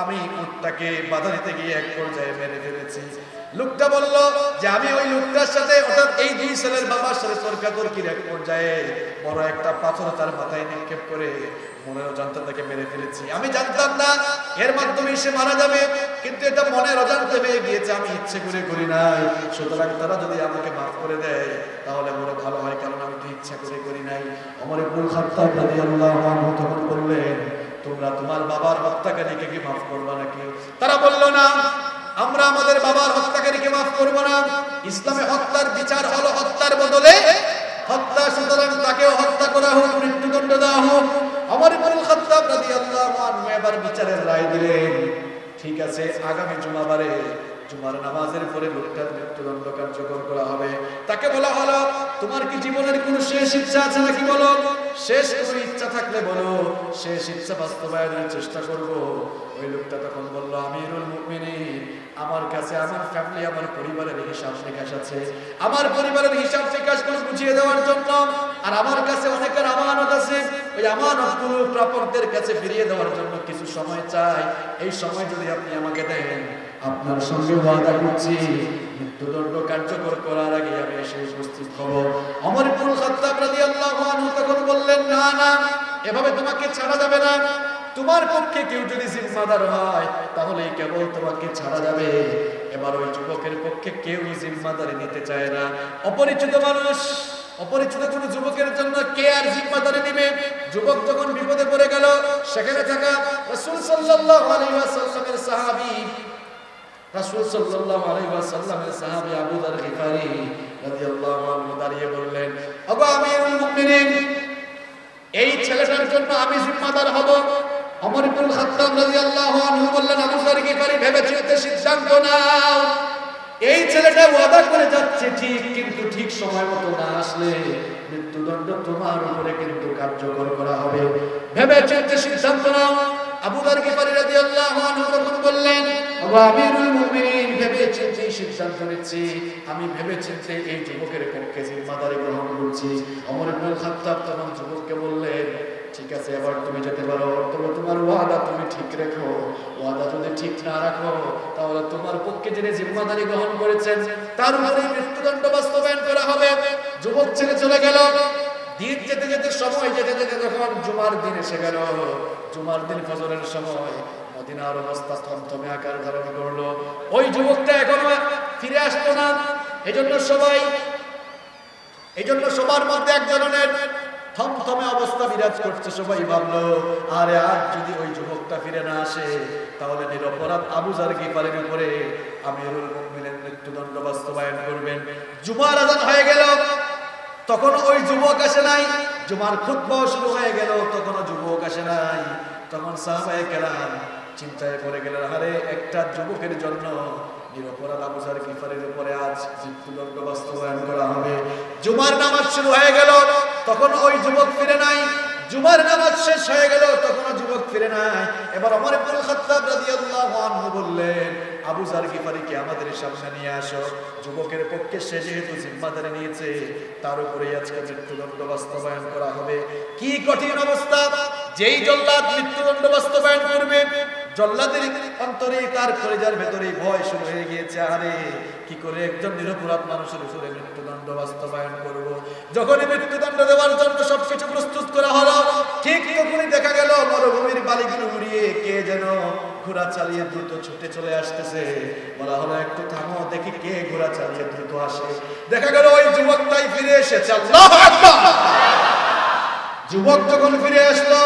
আমি উটটাকে বাধা দিতে গিয়ে এক পর্যায়ে মেরে ফেলেছি। লোকটা বলল যে আমি ওই লোকটার সাথে অর্থাৎ এই দুই ছেলের বাবার সাথে তর্কাতর্কির এক পর্যায়ে বড় একটা পাথর তার মাথায় নিক্ষেপ করে মনের অজান্তে তাকে মেরে ফেলেছি। আমি জানতাম না এর মাধ্যমে সে মারা যাবে, কিন্তু এটা মনের অজান্তে হয়ে গিয়েছে, আমি ইচ্ছে করে করি নাই। সুতরাং তারা যদি আমাকে মাফ করে দেয় তাহলে বড় ভালো হয়, কারণ আমি তো ইচ্ছা করে করি নাই। ওমর ইবনুল খাত্তাব রাদিয়াল্লাহু আনহু তখন বললেন, তোমরা তোমার বাবার হত্যাকারীকে কি মাফ করবে নাকি? তারা বলল না, আমরা আমাদের বাবার হত্যাকারীকে মাফ করব না। ইসলামে হত্যার বিচার হলো হত্যার বদলে হত্যা, সুতরাং তাকেও হত্যা করা হোক, মৃত্যুদণ্ড দেওয়া হোক। ওমর ইবনুল খাত্তাব রাদিয়াল্লাহু আনহু এবার বিচারের রায় দিলেন, ঠিক আছে, আগামী জুমাবারে জুমার নামাজের পরে লোকটার মৃত্যুদণ্ড কার্যকর করা হবে। তাকে বলা হলো, তোমার কি জীবনের কোনো শেষ ইচ্ছা আছে নাকি বলো? শেষ কোনো ইচ্ছা থাকলে বলো, শেষ ইচ্ছা বাস্তবায়নের চেষ্টা করব। ওই লোকটা তখন বলল, আমিরুল মুমিনিন, আমার কাছে আমার ফ্যামিলি, আমার পরিবারের হিসাব নিকাশ আছে, আমার পরিবারের হিসাব নিকাশগুলো বুঝিয়ে দেওয়ার জন্য, আর আমার কাছে অনেকের আমানত আছে, ওই আমানতগুলো প্রাপকদের কাছে ফিরিয়ে দেওয়ার জন্য কিছু সময় চাই। এই সময় যদি আপনি আমাকে দেন, আপনার সঙ্গে ওয়াদা করছি মৃত্যুদণ্ড কার্যকর করার আগে আমি এসে উপস্থিত হব। ওমর ইবনুল খাত্তাব রাদিয়াল্লাহু আনহু তখন বললেন, না না, এভাবে তোমাকে ছাড়া যাবে না। তোমার পক্ষে কেউ যদি জিম্মাদার হয় তাহলে কেবল তোমাকে ছাড়া যাবে। এবার ওই যুবকের পক্ষে কেউ জিম্মাদারি নিতে চায় না। অপরিচিত মানুষ, অপরিচিত কোন যুবকের জন্য কে আর জিম্মাদারি নেবে? যুবক যখন বিপদে পড়ে গেল, সেখানে থাকা রাসূল সাল্লাল্লাহু আলাইহি ওয়াসাল্লামের সাহাবী, রাসূল সাল্লাল্লাহু আলাইহি ওয়াসাল্লামের সাহাবী আবু যার গিফারি রাদিয়াল্লাহু আনহু দাঁড়িয়ে বললেন, ওগো আমিরুল মুমিনিন, এই ছেলেটার জন্য আমি জিম্মাদার হব। ওমর ইবনুল খাত্তাব রাদিয়াল্লাহু আনহু বললেন, আবু যার গিফারি, ভেবেচিন্তে সিদ্ধান্ত নাও। এই ছেলেটা ওয়াদা করে যাচ্ছে ঠিক, কিন্তু ঠিক সময় মতো না আসলে মৃত্যুদণ্ড তোমার উপরে কিন্তু কার্যকর করা হবে। ভেবেচিন্তে সিদ্ধান্ত নাও। আবু যার গিফারি রাদিয়াল্লাহু আনহু তখন বললেন, ওগো আমিরুল মুমিনিন, ভেবেচিন্তে সিদ্ধান্ত নিচ্ছি, আমি ভেবেচিন্তে এই যুবকের পক্ষে জিম্মাদারি গ্রহণ করছি। ওমর ইবনুল খাত্তাব তখন যুবককে বললেন, ঠিক আছে, এবার তুমি যেতে পারো, তবে তোমার ওয়াদা তুমি ঠিক রেখো। ওয়াদা যদি ঠিক না রাখো তাহলে তোমার পক্ষে যিনি জিম্মাদারি গ্রহণ করেছেন তার উপরে মৃত্যুদণ্ড বাস্তবায়ন করা হবে। যুবক ছেড়ে চলে গেল। দিন যেতে যেতে, সময় যেতে যেতে যখন জুমার দিন এসে গেল, জুমার দিন ফজরের সময় মদিনার অবস্থা থমথমে আকার ধারণ করলো। ওই যুবকটা এখনো ফিরে আসতো না। এজন্য সবার মধ্যে এক ধরনের থমথমে অবস্থা বিরাজ করছে। সবাই ভাবলো, আরে আজ যদি ওই যুবকটা ফিরে না আসে তাহলে নিরপরাধ আবু যার গিফারির উপরে আমিরুল মুমিনিন মৃত্যুদণ্ড বাস্তবায়ন করবেন। জুমার আযান হয়ে গেল, তখনও ওই যুবক আসে নাই। জুমার খুতবা শুরু হয়ে গেল, তখনও যুবক আসে নাই। তখন সাহাবায়ে কেরাম চিন্তায় পড়ে গেলেন, আরে একটা যুবকের জন্য নিরপরাধ আবু যার গিফারির উপরে আজ মৃত্যুদণ্ড বাস্তবায়ন করা হবে। জুমার নামাজ শুরু হয়ে গেল, তখন ওই যুবক ফিরে নাই। জুমার নামাজ শেষ হয়ে গেল, তখনও যুবক ফিরে নাই। এবার ওমর ইবনুল খাত্তাব রাদিয়াল্লাহু আনহু বললেন, আবু যার গিফারিকে আমাদের সামনে নিয়ে আসো। যুবকের পক্ষে সে যেহেতু জিম্মাদারি নিয়েছে, তার উপরেই আজকে মৃত্যুদণ্ড বাস্তবায়ন করা হবে। কি কঠিন অবস্থা! যেই জল্লাদ মৃত্যুদণ্ড বাস্তবায়ন করবে, জল্লাদের অন্তরে, তার কলিজার ভেতরে ভয় শুরু হয়ে গিয়েছে, আরে কি করে একজন নিরপরাধ মানুষের উপরে মৃত্যুদণ্ড বাস্তবায়ন করব। যখনই মৃত্যুদণ্ড দেওয়ার জন্য সবকিছু প্রস্তুত করা হলো, ঠিক তখনই দেখা গেল মরুভূমির বালিগুলো উড়িয়ে কে যেন ঘোড়া চালিয়ে দ্রুত ছুটে চলে আসতেছে। বলা হলো, একটু থামো, দেখি কে ঘোড়া চালিয়ে দ্রুত আসে। দেখা গেল ওই যুবকটাই ফিরে এসেছে। আল্লাহু আকবার! যুবক যখন ফিরে আসলো,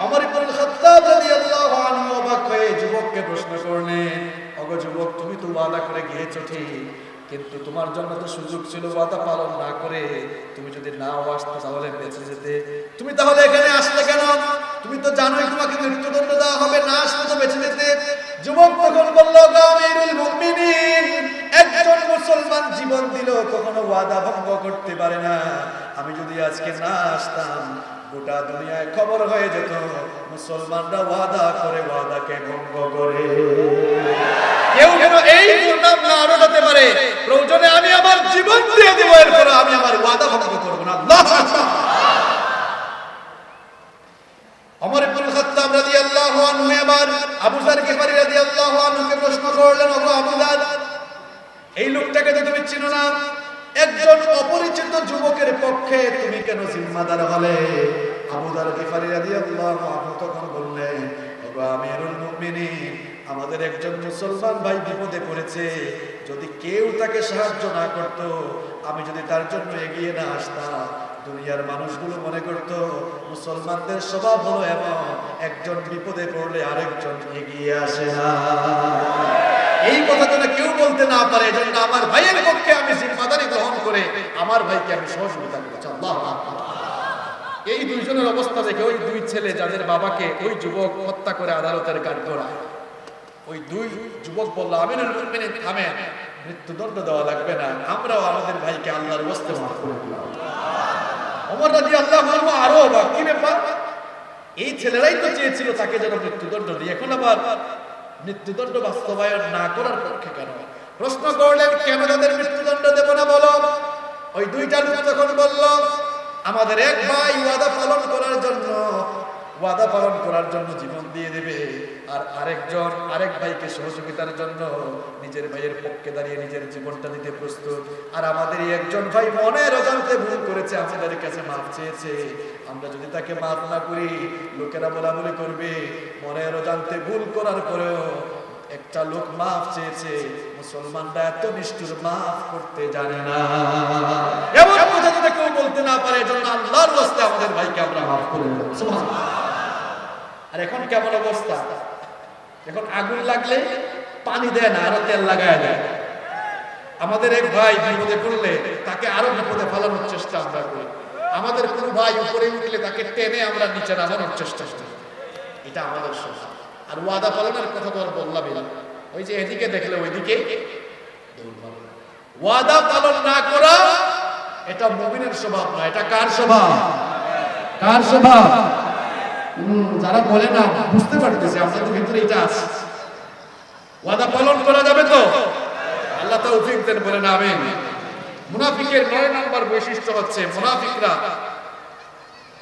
ওমর ইবনুল খাত্তাব রাদিয়াল্লাহু আনহু অবাক হয়ে যুবককে প্রশ্ন করলেন, ওগো যুবক, তুমি তো ওয়াদা করে গিয়েছো ঠিক, কিন্তু তোমার জন্য তো সুযোগ ছিল ওয়াদা পালন না করে তুমি যদি নাও আসতে তাহলে বেঁচে যেতে। তুমি তাহলে এখানে আসলে কেন? তুমি তো জানোই তোমাকে মৃত্যুদণ্ড দেওয়া হবে, না আসলে তো বেঁচে যেতে। যুবক তখন বলল, আমিরুল মুমিনিন, একজন মুসলমান জীবন দিল কখনো ওয়াদা ভঙ্গ করতে পারে না। আমি যদি আজকে না আসতাম গোটা দুনিয়ায় খবর হয়ে যেত মুসলমানরা ওয়াদা করে ওয়াদাকে ভঙ্গ করে। কেউ যেন এই দুর্নাম না আরো হতে পারে। প্রয়োজনে আমি আমার জীবন দিয়ে দেব, এরপর আমি আমার ওয়াদা ভঙ্গ করব না। আল্লাহু আকবার! ওমর ইবনুল খাত্তাব রাদিয়াল্লাহু আনহু এবার আবু যার গিফারি রাদিয়াল্লাহু আনহুকে প্রশ্ন করলেন, ওগো আবু যার, লোকটাকে তো তুমি চিনো না, একজন অপরিচিত যুবকের পক্ষে তুমি কেন জিম্মাদার হলে? আবু যার গিফারী রাদিয়াল্লাহু আনহু তখন বললেন, ওগো আমিরুল মুমিনিন, আমাদের একজন মুসলমান ভাই বিপদে পড়েছে, যদি কেউ তাকে সাহায্য না করত, আমি যদি তার জন্য এগিয়ে না আসতাম, দুনিয়ার মানুষগুলো মনে করত মুসলমানদের স্বভাব হলো এমন, একজন বিপদে পড়লে আরেকজন এগিয়ে আসে না। এই কথা যেন কেউ বলতে না পারে, এজন্য আমার ভাইয়ের পক্ষে আমি জিম্মাদারি গ্রহণ করে আমার ভাইকে আমি সহযোগিতা করছি। আল্লাহু আকবার। এই দুইজনের অবস্থা দেখে ওই দুই ছেলে যাদের বাবাকে ওই যুবক হত্যা করে আদালতের কাঠগড়ায়, ওই দুই যুবক বলল, আমিরুল মুমিনিন থামেন, মৃত্যুদণ্ড দেওয়া লাগবে না, আমরাও আমাদের ভাইকে আল্লাহর ওয়াস্তে মাফ করে দিলাম। ওমর রাদিয়াল্লাহু আনহু আরো অবাক, কি ব্যাপার, এই ছেলেরাই তো চেয়েছিল তাকে যেন মৃত্যুদণ্ড দিই, এখন আবার মৃত্যুদণ্ড বাস্তবায়ন না করার পক্ষে কেন? প্রশ্ন করলেন, কেন তাদের মৃত্যুদণ্ড দেব না বলো? ওই দুইটা লোক তখন বলল, আমাদের এক ভাই ওয়াদা পালন করার জন্য জীবন দিয়ে দেবে, আর আরেক ভাইকে সহযোগিতার জন্য নিজের ভাইয়ের পক্ষে দাঁড়িয়ে নিজের জীবনটা দিতে প্রস্তুত। আর আমাদের একজন ভাই মনের অজান্তে ভুল করেছে, আমাদের কাছে মাফ চেয়েছে, আমরা যদি তাকে মাফ না করি লোকেরা বলাবলি করবে মনের অজান্তে ভুল করার পরেও একটা লোক মাফ চেয়েছে, মুসলমানরা এত নিষ্ঠুর, মাফ করতে জানে না। এমন কথা যদি কেউ বলতে না পারে, এজন্য আল্লাহর ওয়াস্তে আমাদের ভাইকে আমরা মাফ করে দেব। সুবহানাল্লাহ। আর এখন কেমন অবস্থা, এখন আগুন লাগলে পানি দেয় না, আরো তেল লাগায় দেয়। আমাদের এক ভাই বিপদে পড়লে তাকে আরো বিপদে ফেলানোর চেষ্টা আমরা করি, আমাদের কোন ভাই উপরে উঠলে তাকে টেনে আমরা নিচে নামানোর চেষ্টা করি, এটা আমাদের স্বভাব। আর ওয়াদা পালনের কথা তো আর বললামই না, ওই যে এদিকে দেখলে ওইদিকে ওয়াদা পালন না করা, এটা মুমিনের স্বভাব না, এটা কার স্বভাব? কার স্বভাব? যারা বলে না বুঝতে পারতেছে আপনাদের ভিতরে এটা আছে। ওয়াদা পালন করা যাবে তো? আল্লাহ তৌফিক দেন, বলেন আমিন। মুনাফিকের ৯ নম্বর বৈশিষ্ট্য হচ্ছে মুনাফিকরা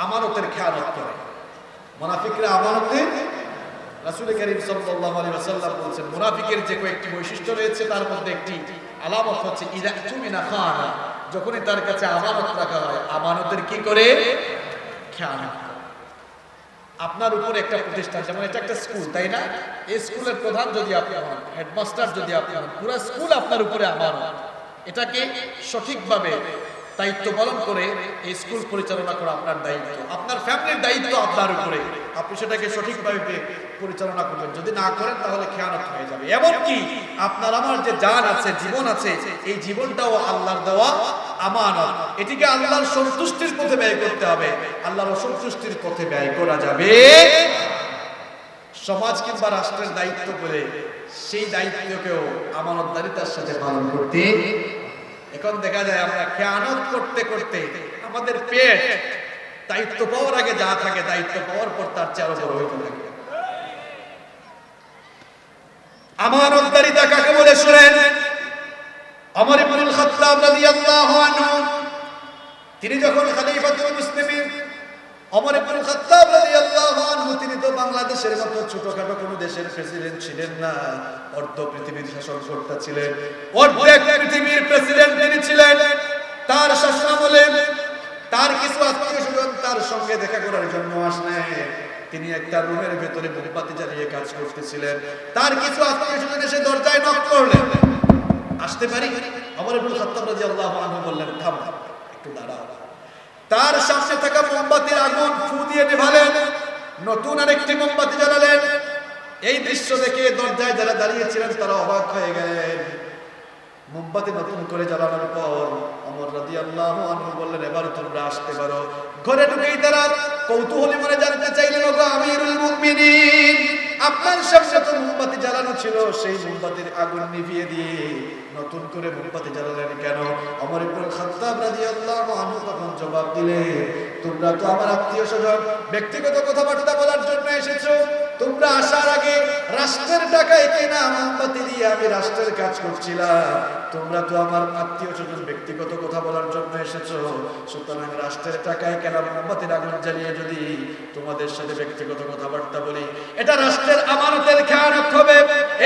আমানতের খেয়ানত করে। মুনাফিকরা আমানতের, রাসূল করিম সাল্লাল্লাহু আলাইহি ওয়াসাল্লাম বলেছেন মুনাফিকের যে কয়েকটি বৈশিষ্ট্য রয়েছে তার মধ্যে একটি আলামত হচ্ছে ইযা তুমিনা খানা, যখনই তার কাছে আমানত রাখা হয় আমানতের কি করে? খেয়ানত। আপনার উপরে একটা প্রতিষ্ঠান, যেমন এটা একটা স্কুল, তাই না? এই স্কুলের প্রধান যদি আপনি হন, হেডমাস্টার যদি আপনি হন, পুরো স্কুল আপনার উপরে আমানত। এটাকে সঠিকভাবে দায়িত্ব পালন করে এই স্কুল পরিচালনা করা আপনার দায়িত্ব, আপনার ফ্যামিলির দায়িত্ব আপনার উপরে, আপনি সেটাকে সঠিকভাবে পরিচালনা করবেন। যদি না করেন তাহলে খেয়ানত হয়ে যাবে। এমনকি আপনার আমার যে জান আছে, জীবন আছে, এই জীবনটাও আল্লাহর দেওয়া আমানত, এটিকে আল্লাহর সন্তুষ্টির পথে ব্যয় করতে হবে, আল্লাহর অসন্তুষ্টির পথে ব্যয় করা যাবে। সমাজ কিংবা রাষ্ট্রের দায়িত্ব করে সেই দায়িত্বকেও আমানতদারিতার সাথে পালন করতে। এখন দেখা যায় আমরা খেয়ানত করতে করতে আমাদের পেট দায়িত্ব পাওয়ার আগে যা থাকে, দায়িত্ব পাওয়ার পর তার চেয়ে আরো বড় হইতে থাকে। আমানতদারিতা কাকে বলে শুনেন? ওমর ইবনুল খাত্তাব রাদিয়াল্লাহু আনহু, তিনি যখন খলিফাতুল মুসলিমিন, ওমর ইবনুল খাত্তাব রাদিয়াল্লাহু আনহু, তিনি তো বাংলাদেশের মতো ছোটখাটো কোনো দেশের প্রেসিডেন্ট ছিলেন না, অর্ধ পৃথিবীর শাসনকর্তা ছিলেন, অর্ধেক পৃথিবীর প্রেসিডেন্ট তিনি ছিলেন। তার শাসনামলে তার কিছু আত্মীয়স্বজন তার সঙ্গে দেখা করার জন্য আসলেন। তিনি একটা রুমের ভেতরে মোমবাতি জ্বালিয়ে কাজ করতেছিলেন। তার কিছু আত্মীয়স্বজন এসে দরজায় নক করলেন, আসতে পারি? ওমর ইবনুল খাত্তাব রাদিয়াল্লাহু আনহু বললেন, থামো, একটু দাঁড়াও। তার সামনে থাকা মোমবাতির আগুন ফু দিয়ে নেভালেন, নতুন আরেকটি মোমবাতি জ্বালালেন। এই দৃশ্য দেখে দরজায় যারা দাঁড়িয়েছিলেন তারা অবাক হয়ে গেলেন। মোমবাতি নতুন করে জ্বালানোর পর ওমর রাদিয়াল্লাহু আনহু বললেন, এবার তোমরা আসতে পারো। ঘরে ঢুকেই তারা কৌতূহলী মনে জানতে চাইলেন, ওগো আমিরুল মুমিনিন, আপনার সামনে তো মোমবাতি জ্বালানো ছিল, সেই মোমবাতির আগুন নিভিয়ে দিয়ে নতুন করে মোমবাতি জ্বালালেন কেন? ওমর ইবনুল খাত্তাব রাদিয়াল্লাহু আনহু তখন জবাব দিলেন, তোমরা তো আমার আত্মীয়স্বজন, ব্যক্তিগত কথাবার্তা বলার জন্য এসেছো। তোমরা আসার আগে রাষ্ট্রের টাকায় কেনা মোমবাতি দিয়ে আমি রাষ্ট্রের কাজ করছিলাম। তোমরা তো আমার আত্মীয়স্বজন, ব্যক্তিগত কথা বলার জন্য এসেছো। সুতরাং রাষ্ট্রের টাকায় কেনা মোমবাতির আগুন জ্বালিয়ে যদি তোমাদের সাথে ব্যক্তিগত কথাবার্তা বলি, এটা রাষ্ট্রের আমানতের খেয়ানত হবে।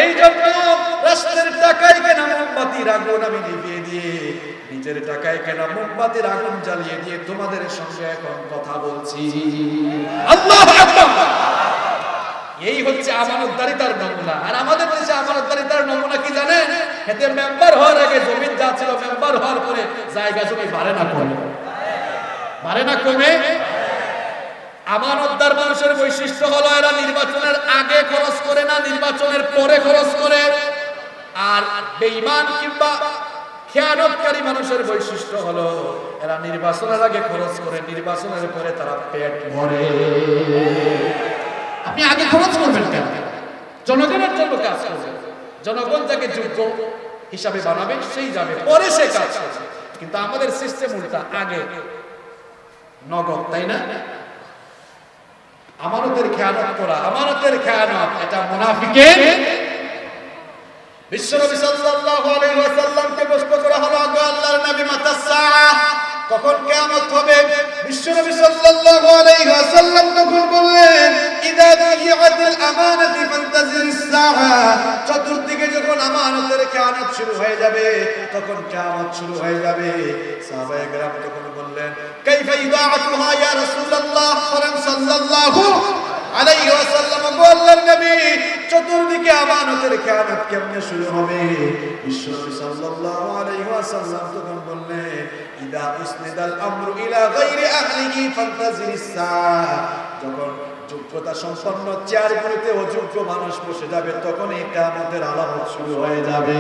এই জন্য রাষ্ট্রের টাকায় কেনা মোমবাতি মোমবাতির আগুন আমি নিভিয়ে দিয়ে নিজের টাকায় কেনা মোমবাতির আগুন জ্বালিয়ে দিয়ে তোমাদের সঙ্গে এখন কথা বলছি। আল্লাহু আকবার। এই হচ্ছে আমানতদারিতার নমুনা। আর আমাদের দেশে আমানতদারিতার নমুনা কি জানেন? এতে মেম্বার হওয়ার আগে জমি যা ছিল মেম্বার হওয়ার পরে জায়গা জমি বাড়ে না কমে? বাড়ে না কমে? আমানতদার মানুষের বৈশিষ্ট্য হলো এরা নির্বাচনের আগে খরচ করে না, নির্বাচনের পরে খরচ করে। আর বেঈমান কিংবা খেয়ানতকারী মানুষের বৈশিষ্ট্য হলো এরা নির্বাচনের আগে খরচ করে, নির্বাচনের পরে তারা পেট ভরে। আপনি আগে খরচ করবেন কেন? জনগণের জন্য কাজ করবেন। জনগণ যাকে যোগ্য হিসাবে বানাবে সেই যাবে, পরে সে কাজ করবে। কিন্তু আমাদের সিস্টেম উল্টা, আগে নগদ, তাই না? আমানতের খেয়ানত করা, আমানতের খেয়ানত, এটা মুনাফিকের। বিশ্বনবী সাল্লাল্লাহু আলাইহি ওয়াসাল্লামকে প্রশ্ন করা হলো, আগো আল্লাহর নবী, মাতাস সাআহ, কখন কিয়ামত হবে? বিশ্বনবী সাল্লাল্লাহু আলাইহি ওয়াসাল্লাম তখন বললেন, ইদা দিয়াতিল আমানাতি ফান্তাজিরিস সাআহ, চতুর্দিকে যখন আমানতের খেয়ানত শুরু হয়ে যাবে তখন কিয়ামত শুরু হয়ে যাবে। সাহাবায়ে কেরাম তখন বললেন, কাইফা ইদাআতুহা ইয়া রাসূলুল্লাহ সাল্লাল্লাহু আলাইহি ওয়াসাল্লাম, আল্লাহর নবী, চতুর্দিকে আমানতের খেয়ানত কেমনে শুরু হবে? বিশ্বনবী সাল্লাল্লাহু আলাইহি ওয়াসাল্লাম তখন বললেন, ইদা উসনিদাল আমরু ইলা গায়রি আহলিহি ফান্তাজিরিস সাআহ, যখন যোগ্যতা সম্পন্ন চেয়ারগুলোতে অযোগ্য মানুষ বসে যাবে তখন এই কিয়ামতের আলামত শুরু হয়ে যাবে।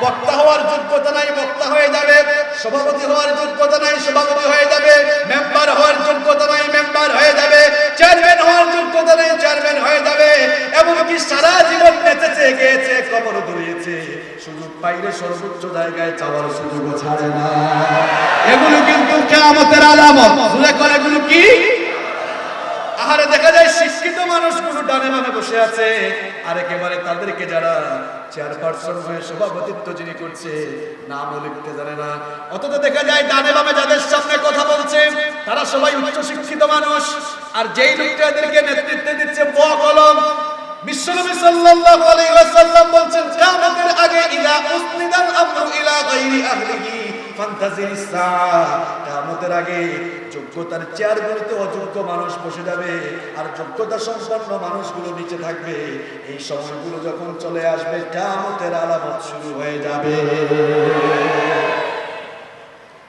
বক্তা হওয়ার যোগ্যতা নাই, বক্তা হয়ে যাবে। সভাপতি হওয়ার যোগ্যতা নাই, সভাপতি হয়ে যাবে। মেম্বার হওয়ার যোগ্যতা নাই, মেম্বার হয়ে যাবে। চেয়ারম্যান হওয়ার যোগ্যতা নাই, চেয়ারম্যান হয়ে যাবে। এমনকি সারা জীবন নেচেছে, গেয়েছে, কবর ধরিয়েছে, সুযোগ পাইলে সর্বোচ্চ জায়গায় যাওয়ার সুযোগও ছাড়ে না। এগুলো কিন্তু কিয়ামতের আলামত। জোরে করে, এগুলো কি? আহারে, দেখা যায় শিক্ষিত মানুষগুলো ডানে বামে বসে আছে, আর একেবারে তাদেরকে যারা চেয়ারপারসন হয়ে সভাপতিত্ব যিনি করছে নামও লিখতে জানে না। অথচ দেখা যায় ডানে বামে যাদের সামনে কথা বলছে তারা সবাই উচ্চ শিক্ষিত মানুষ, আর যেই লোকটা এদেরকে নেতৃত্ব দিচ্ছে বকলম। বিশ্বনবী সাল্লাল্লাহু আলাইহি ওয়াসাল্লাম বলছেন, কিয়ামতের আগে ইলা উসনিদাল আমরু ইলা গায়রি আহলিহি ফান্তাজিরিস সাআহ, কিয়ামতের আগে যোগ্যতার চেয়ারগুলোতে অযোগ্য মানুষ বসে যাবে আর যোগ্যতা সম্পন্ন মানুষগুলো নিচে থাকবে। এই সময়গুলো যখন চলে আসবে কিয়ামতের আলামত শুরু হয়ে যাবে।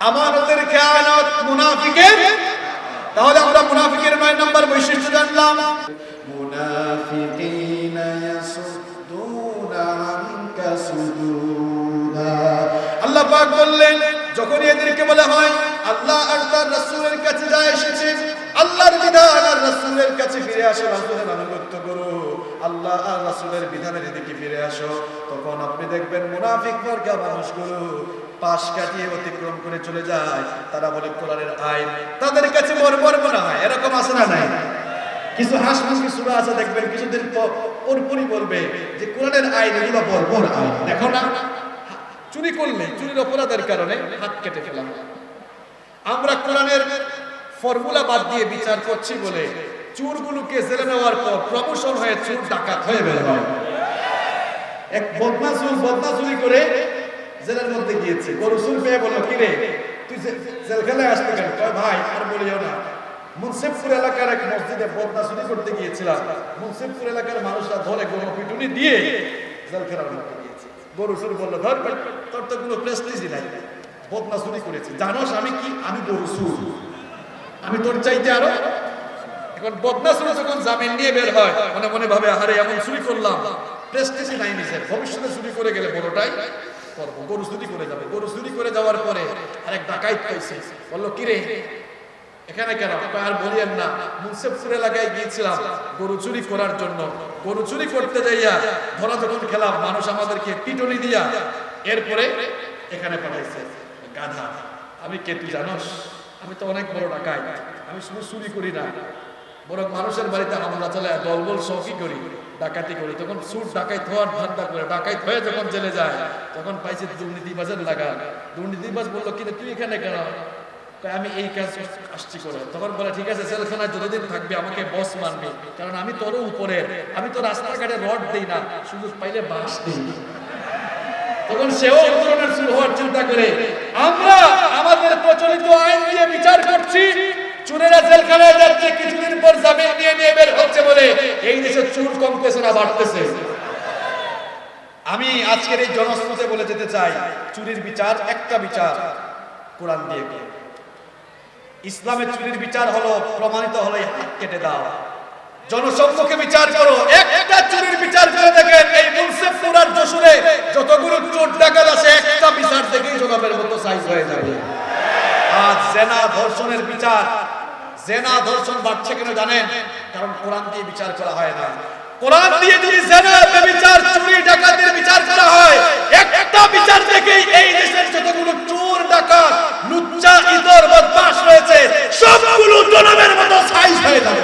আমানতের খেয়ানত মুনাফিকের। তাহলে আমরা মুনাফিকের 9 নম্বর বৈশিষ্ট্য জানলাম। মুনাফিকিনা ইয়াসুদ্দুনা আনকা সুদুদা। আল্লাহ পাক বললেন, যখন এদেরকে বলা হয় আল্লাহ আর তার রাসূলের কাছে যা এসেছে, আল্লাহর বিধান আর রাসূলের কাছে ফিরে আসো, রাসূলের আনুগত্য করো, আল্লাহ আর রাসূলের বিধানের দিকে ফিরে আসো, তখন আপনি দেখবেন মুনাফিক বর্গা মানুষগুলো পাশ কাটিয়ে অতিক্রম করে চলে যায়। তারা বলে কোরআনের আইন তাদের কাছে বর্বর মনে হয়। এরকম আছে না নাই? কিছু হাসমাসি সূরা আছে, দেখবেন কিছুদিন পরপরই বলবে যে কোরআনের আইন এগুলো বর্বর আইন। দেখো না, চুরি করলে চুরির অপরাধের কারণে হাত কেটে ফেলা। আমরা কোরআনের ফর্মুলা বাদ দিয়ে বিচার করছি বলে চোরগুলোকে জেলে নেওয়ার পর প্রমোশন হয়ে চোর ডাকাত হয়ে বের হয়। এক বদমাশ চুরি করে জেলের মধ্যে গিয়েছে, গরু চুর পেয়ে বলল, কিরে তুই জেলখানায় আসতে কেন? কয় ভাই আর বলিও না, মুন্সিফপুর এলাকার এক মসজিদে বদনা চুরি করতে গিয়েছিলাম, মুন্সিফপুর এলাকার মানুষরা ধরে গণপিটুনি দিয়ে জেলখানার মধ্যে গিয়েছে। গরু চুর বলল, ধর তোর তো কোনো প্রেস্টিজই নাই, বদনা চুরি করেছি, জানোস আমি কি? আমি গরু চুর, আমি তোর চাইতে আরো। এখন বদনা চুরি যখন জামিন নিয়ে বের হয় মনে মনে ভাবে, আরে এমন চুরি করলাম, প্রেস্টিজই নাই নিজের, ভবিষ্যতে চুরি করে গেলে বড়টাই করবো। গরু চুরি করে যাবে। গরু চুরি করে যাওয়ার পরে আরেক ডাকাইত পাইছে, বললো, কিরে এখানে কেন? আর বলিয়েন না, মুন্সিফপুর এলাকায় গিয়েছিলাম গরু চুরি করার জন্য। গরু চুরি করতে যাইয়া ধরা যখন খেলাম, মানুষ আমাদেরকে পিটনি দিয়া এরপরে এখানে পাঠাইছে। গাধা, আমি কে তুই জানোস? আমি তো অনেক বড় ডাকাইত, আমি শুধু চুরি করি না, বরং মানুষের বাড়িতে হামলা চালায় দলবল সহকি করি, ডাকাতি করি। তখন সুর ডাকাইত হওয়ার ধান্দা করে ডাকাইত হয়ে যখন জেলে যায় তখন পাইছে দুর্নীতিবাজের লাগা। দুর্নীতিবাজ বললো, কিন্তু তুই এখানে কেন? আমি এই কাজ আসছি করে। তখন বলে, ঠিক আছে, জেলখানায় যতদিন থাকবে আমাকে বস মানবে, কারণ আমি তোরও উপরের, আমি তো রাস্তাঘাটে রড দিই না, সুযোগ পাইলে বাস দিই। তখন সেও ধরনের চুল হওয়ার চিন্তা করে। আমরা আমাদের প্রচলিত আইন দিয়ে বিচার করছি, চুরেরা জেলখানায় যাচ্ছে, কিছুদিন পর জামিন নিয়ে নিয়ে বের হচ্ছে বলে এই দেশে চুর কমতেছে না বাড়তেছে। আমি আজকের এই জনস্রোতে বলে যেতে চাই, চুরির বিচার একটা বিচার কোরআন দিয়ে। ইসলামের চুরির বিচার হলো, প্রমাণিত হলো হাত কেটে দাও। জনসম্মুখে বিচার করো, একটা চুরির বিচার করে দেখেন এই মুন্সিফপুর আর যশোরে যতগুলো চোর ডাকাত আছে একটা বিচার থেকেই জনাবের মতো সাইজ হয়ে যাবে। আজ জেনা ধর্ষণের বিচার, জেনা ধর্ষণ বাড়ছে কেন জানেন? কারণ কোরআন দিয়ে বিচার করা হয় না। কোরআন দিয়ে যদি জেনা ব্যভিচার চুরি ডাকাতের বিচার করা হয়, একটা বিচার থেকেই এই দেশের যতগুলো চোর ডাকাত লুচ্চা ইতর বদমাশ রয়েছে সবগুলো জনাবের মতো সাইজ হয়ে যাবে।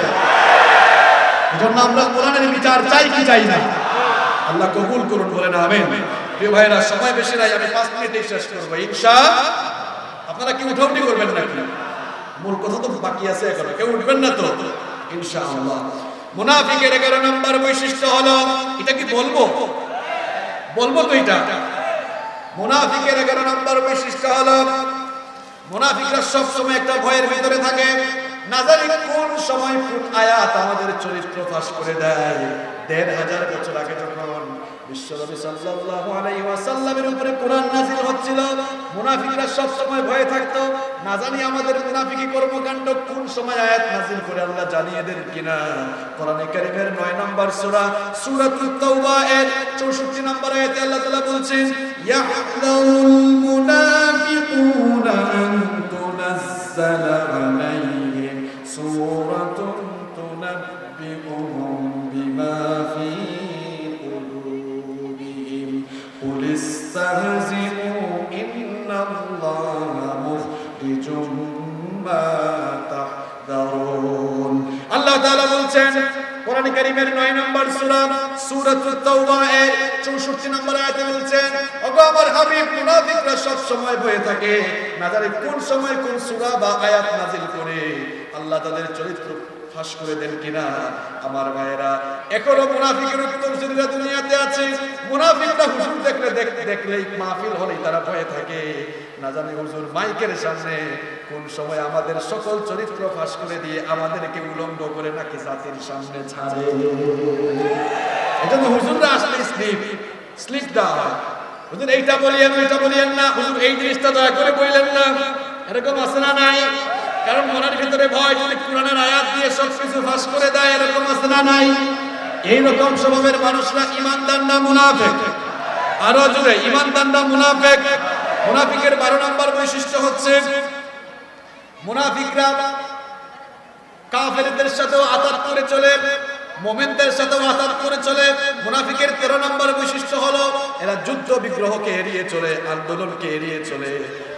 এজন্য আমরা কোরআনের বিচার চাই কি চাই না? আল্লাহ কবুল করুন, বলেন আমিন। প্রিয় ভাইরা, সময় বেশি নাই, আমি 5 মিনিটে শেষ করব ইনশাআল্লাহ। আপনারা কি উঠাউঠি করবেন নাকি? মূল কথা তো বাকি আছে এখনো, কেউ উঠবেন না তো ইনশাআল্লাহ। মুনাফিকের 11 নম্বর বৈশিষ্ট্য হলো, এটা কি বলবো? বলবো তো এটা। মুনাফিকের 11 নম্বর বৈশিষ্ট্য হলো, মুনাফিকরা সব সময় একটা ভয়ের ভিতরে থাকে, না জানি কোন সময় কোন আয়াত আমাদের চরিত্র ফাঁস করে দেয়। 1500 বছর আগে যখন বিশ্বনবী সাল্লাল্লাহু আলাইহি ওয়াসাল্লামের উপরে কোরআন নাযিল হচ্ছিল, মুনাফিকরা সব সময় ভয়ে থাকতো, না জানি আমাদের মুনাফিকি কর্মকাণ্ড কোন সময় আয়াত নাযিল করে আল্লাহ জানিয়ে দেন কিনা। কোরআনে কারীমের 9 নম্বর সূরা সূরাতুত তাওবা এর 64 নম্বর আয়াতে আল্লাহ তাআলা বলছেন, ইয়াহদারুল মুনাফিকুনা আন তুনাজ্জালা আলাইহিম সূরাতুন তুনাব্বিউহুম বিমা ফি কুলুবিহিম কুল ইসতাহজিউ ইন্নাল্লাহা মুখরিজুম মা তাহদারুন। আল্লাহ তাআলা বলছেন কোরআন কারীমের 9 নম্বর সূরা সূরাতুত তাওবা এর 64 নম্বর আয়াতে বলছেন, ওগো আমার হাবিব, মুনাফিকরা সব সময় ভয়ে থাকে, না জানি কোন সময় কোন সূরা বা আয়াত নাযিল করে আল্লাহ তাদের চরিত্র ফাঁস করে দেন কিনা। আমার ভাইয়েরা, এখনো মুনাফিকের উত্তরসূরিরা দুনিয়াতে আছে। মুনাফিকরা হুজুর দেখলেই মাহফিল হলেই তারা ভয়ে থাকে, না জানি হুজুর মাইকের সামনে কোন সময় আমাদের সকল চরিত্র ফাঁস করে দিয়ে আমাদেরকে উলঙ্গ করে নাকি জাতির সামনে ছাড়ে। এজন্য হুজুররা আসলে স্লিপ দেওয়া হয়, হুজুর এইটা বলিয়েন ওইটা বলিয়েন না, হুজুর এই জিনিসটা দয়া করে বললেন না, এরকম আছে না নাই? কারণ মনের ভিতরে ভয়, যদি কোরআনের আয়াত দিয়ে সবকিছু ফাঁস করে দেয়, এরকম আছে না নাই? এইরকম স্বভাবের মানুষরা ঈমানদার না মুনাফিক? আরো জোরে, ঈমানদার না মুনাফিক? মুনাফিকের 12 নম্বর বৈশিষ্ট্য হচ্ছে, মুনাফিকরা কাফেরদের সাথেও আতাত করে চলে, মুমিনদের সাথেও আতাত করে চলে। মুনাফিকের 13 নম্বর বৈশিষ্ট্য হলো, এরা যুদ্ধ বিগ্রহকে এড়িয়ে চলে, আন্দোলনকে এড়িয়ে চলে।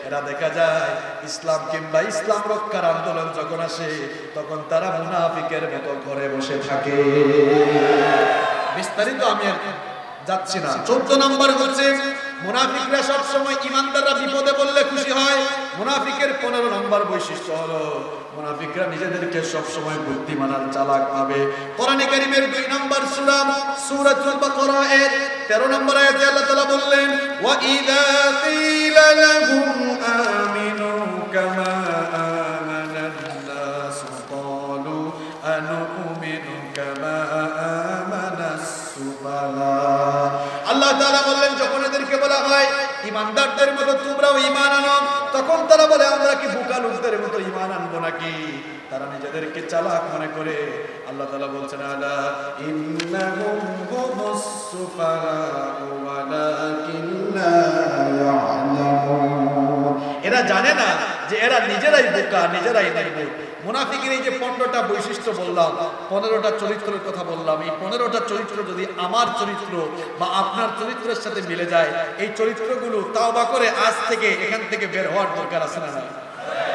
এরা দেখা যায় ইসলাম কিংবা ইসলাম রক্ষার আন্দোলন যখন আসে, তখন তারা মুনাফিকের মতো ঘরে বসে থাকে। বিস্তারিত আমি যাচ্ছি না। 14 নম্বর হচ্ছে, মুনাফিকরা সব সময় ঈমানদাররা বিপদে পড়লে খুশি হয়। মুনাফিকের 15 নম্বর বৈশিষ্ট্য হলো, মুনাফিকরা নিজেদেরকে সব সময় বুদ্ধিমান আর চালাক ভাবে। কোরআনে কারীমের 2 নম্বর সূরা সূরাতুল বাকারা এর 13 নম্বর আয়াতে আল্লাহ তাআলা বললেন, ওয়া ইযা কিলা লাহুম আমিনু কামা আমানান নাস ক্বালু আনুমিনু কামা আমানাস সুফাহা। আল্লাহ তাআলা বললেন, যখন এদেরকে বলা হয় ঈমানদারদের মতো তোমরাও ঈমান আনো, তখন তারা বলে আমরা কি বোকা লোকদের মতো ঈমান আনবো নাকি? তারা নিজেদেরকে চালাক মনে করে। আল্লাহ তাআলা বলছেন, আলা ইন্নাহুম হুমুস সুফাহা ওয়ালাকিন লা ইয়ালামুন। এরা জানে না যে এরা নিজেরাই বোকা, নিজেরাই নির্বোধ। মুনাফিকের এই যে 15টা বৈশিষ্ট্য বললাম, 15টা চরিত্রের কথা বললাম, এই 15টা চরিত্র যদি আমার চরিত্র বা আপনার চরিত্রের সাথে মিলে যায়, এই চরিত্রগুলো তাওবা করে আজ থেকে এখান থেকে বের হওয়ার দরকার আছে না?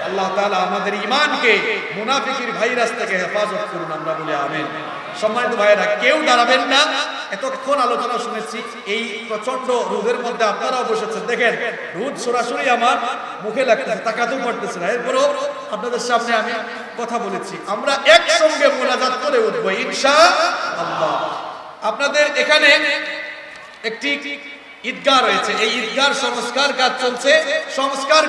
আল্লাহ তাআলা আমাদের ঈমানকে মুনাফিকের ভাইরাস থেকে হেফাজত করুন, আমরা বলি আমিন। সম্মানিত ভাইরা, কেউ দাঁড়াবেন না। এতক্ষণ আলোচনা শুনেছি, এই প্রচন্ড রোদের মধ্যে আপনারাও বসেছেন, দেখেন রোদ সরাসরি আমার মুখে লাগতেছে, তাকাতেও পারতেছে না। এরপরও আপনাদের সামনে আমি কথা বলেছি, আমরা একসঙ্গে মোনাজাত করে উঠবো ইনশাআল্লাহ। আপনাদের এখানে একটি ঈদগাহ রয়েছে, এই ঈদগাহ সংস্কার কাজ চলছে। সংস্কার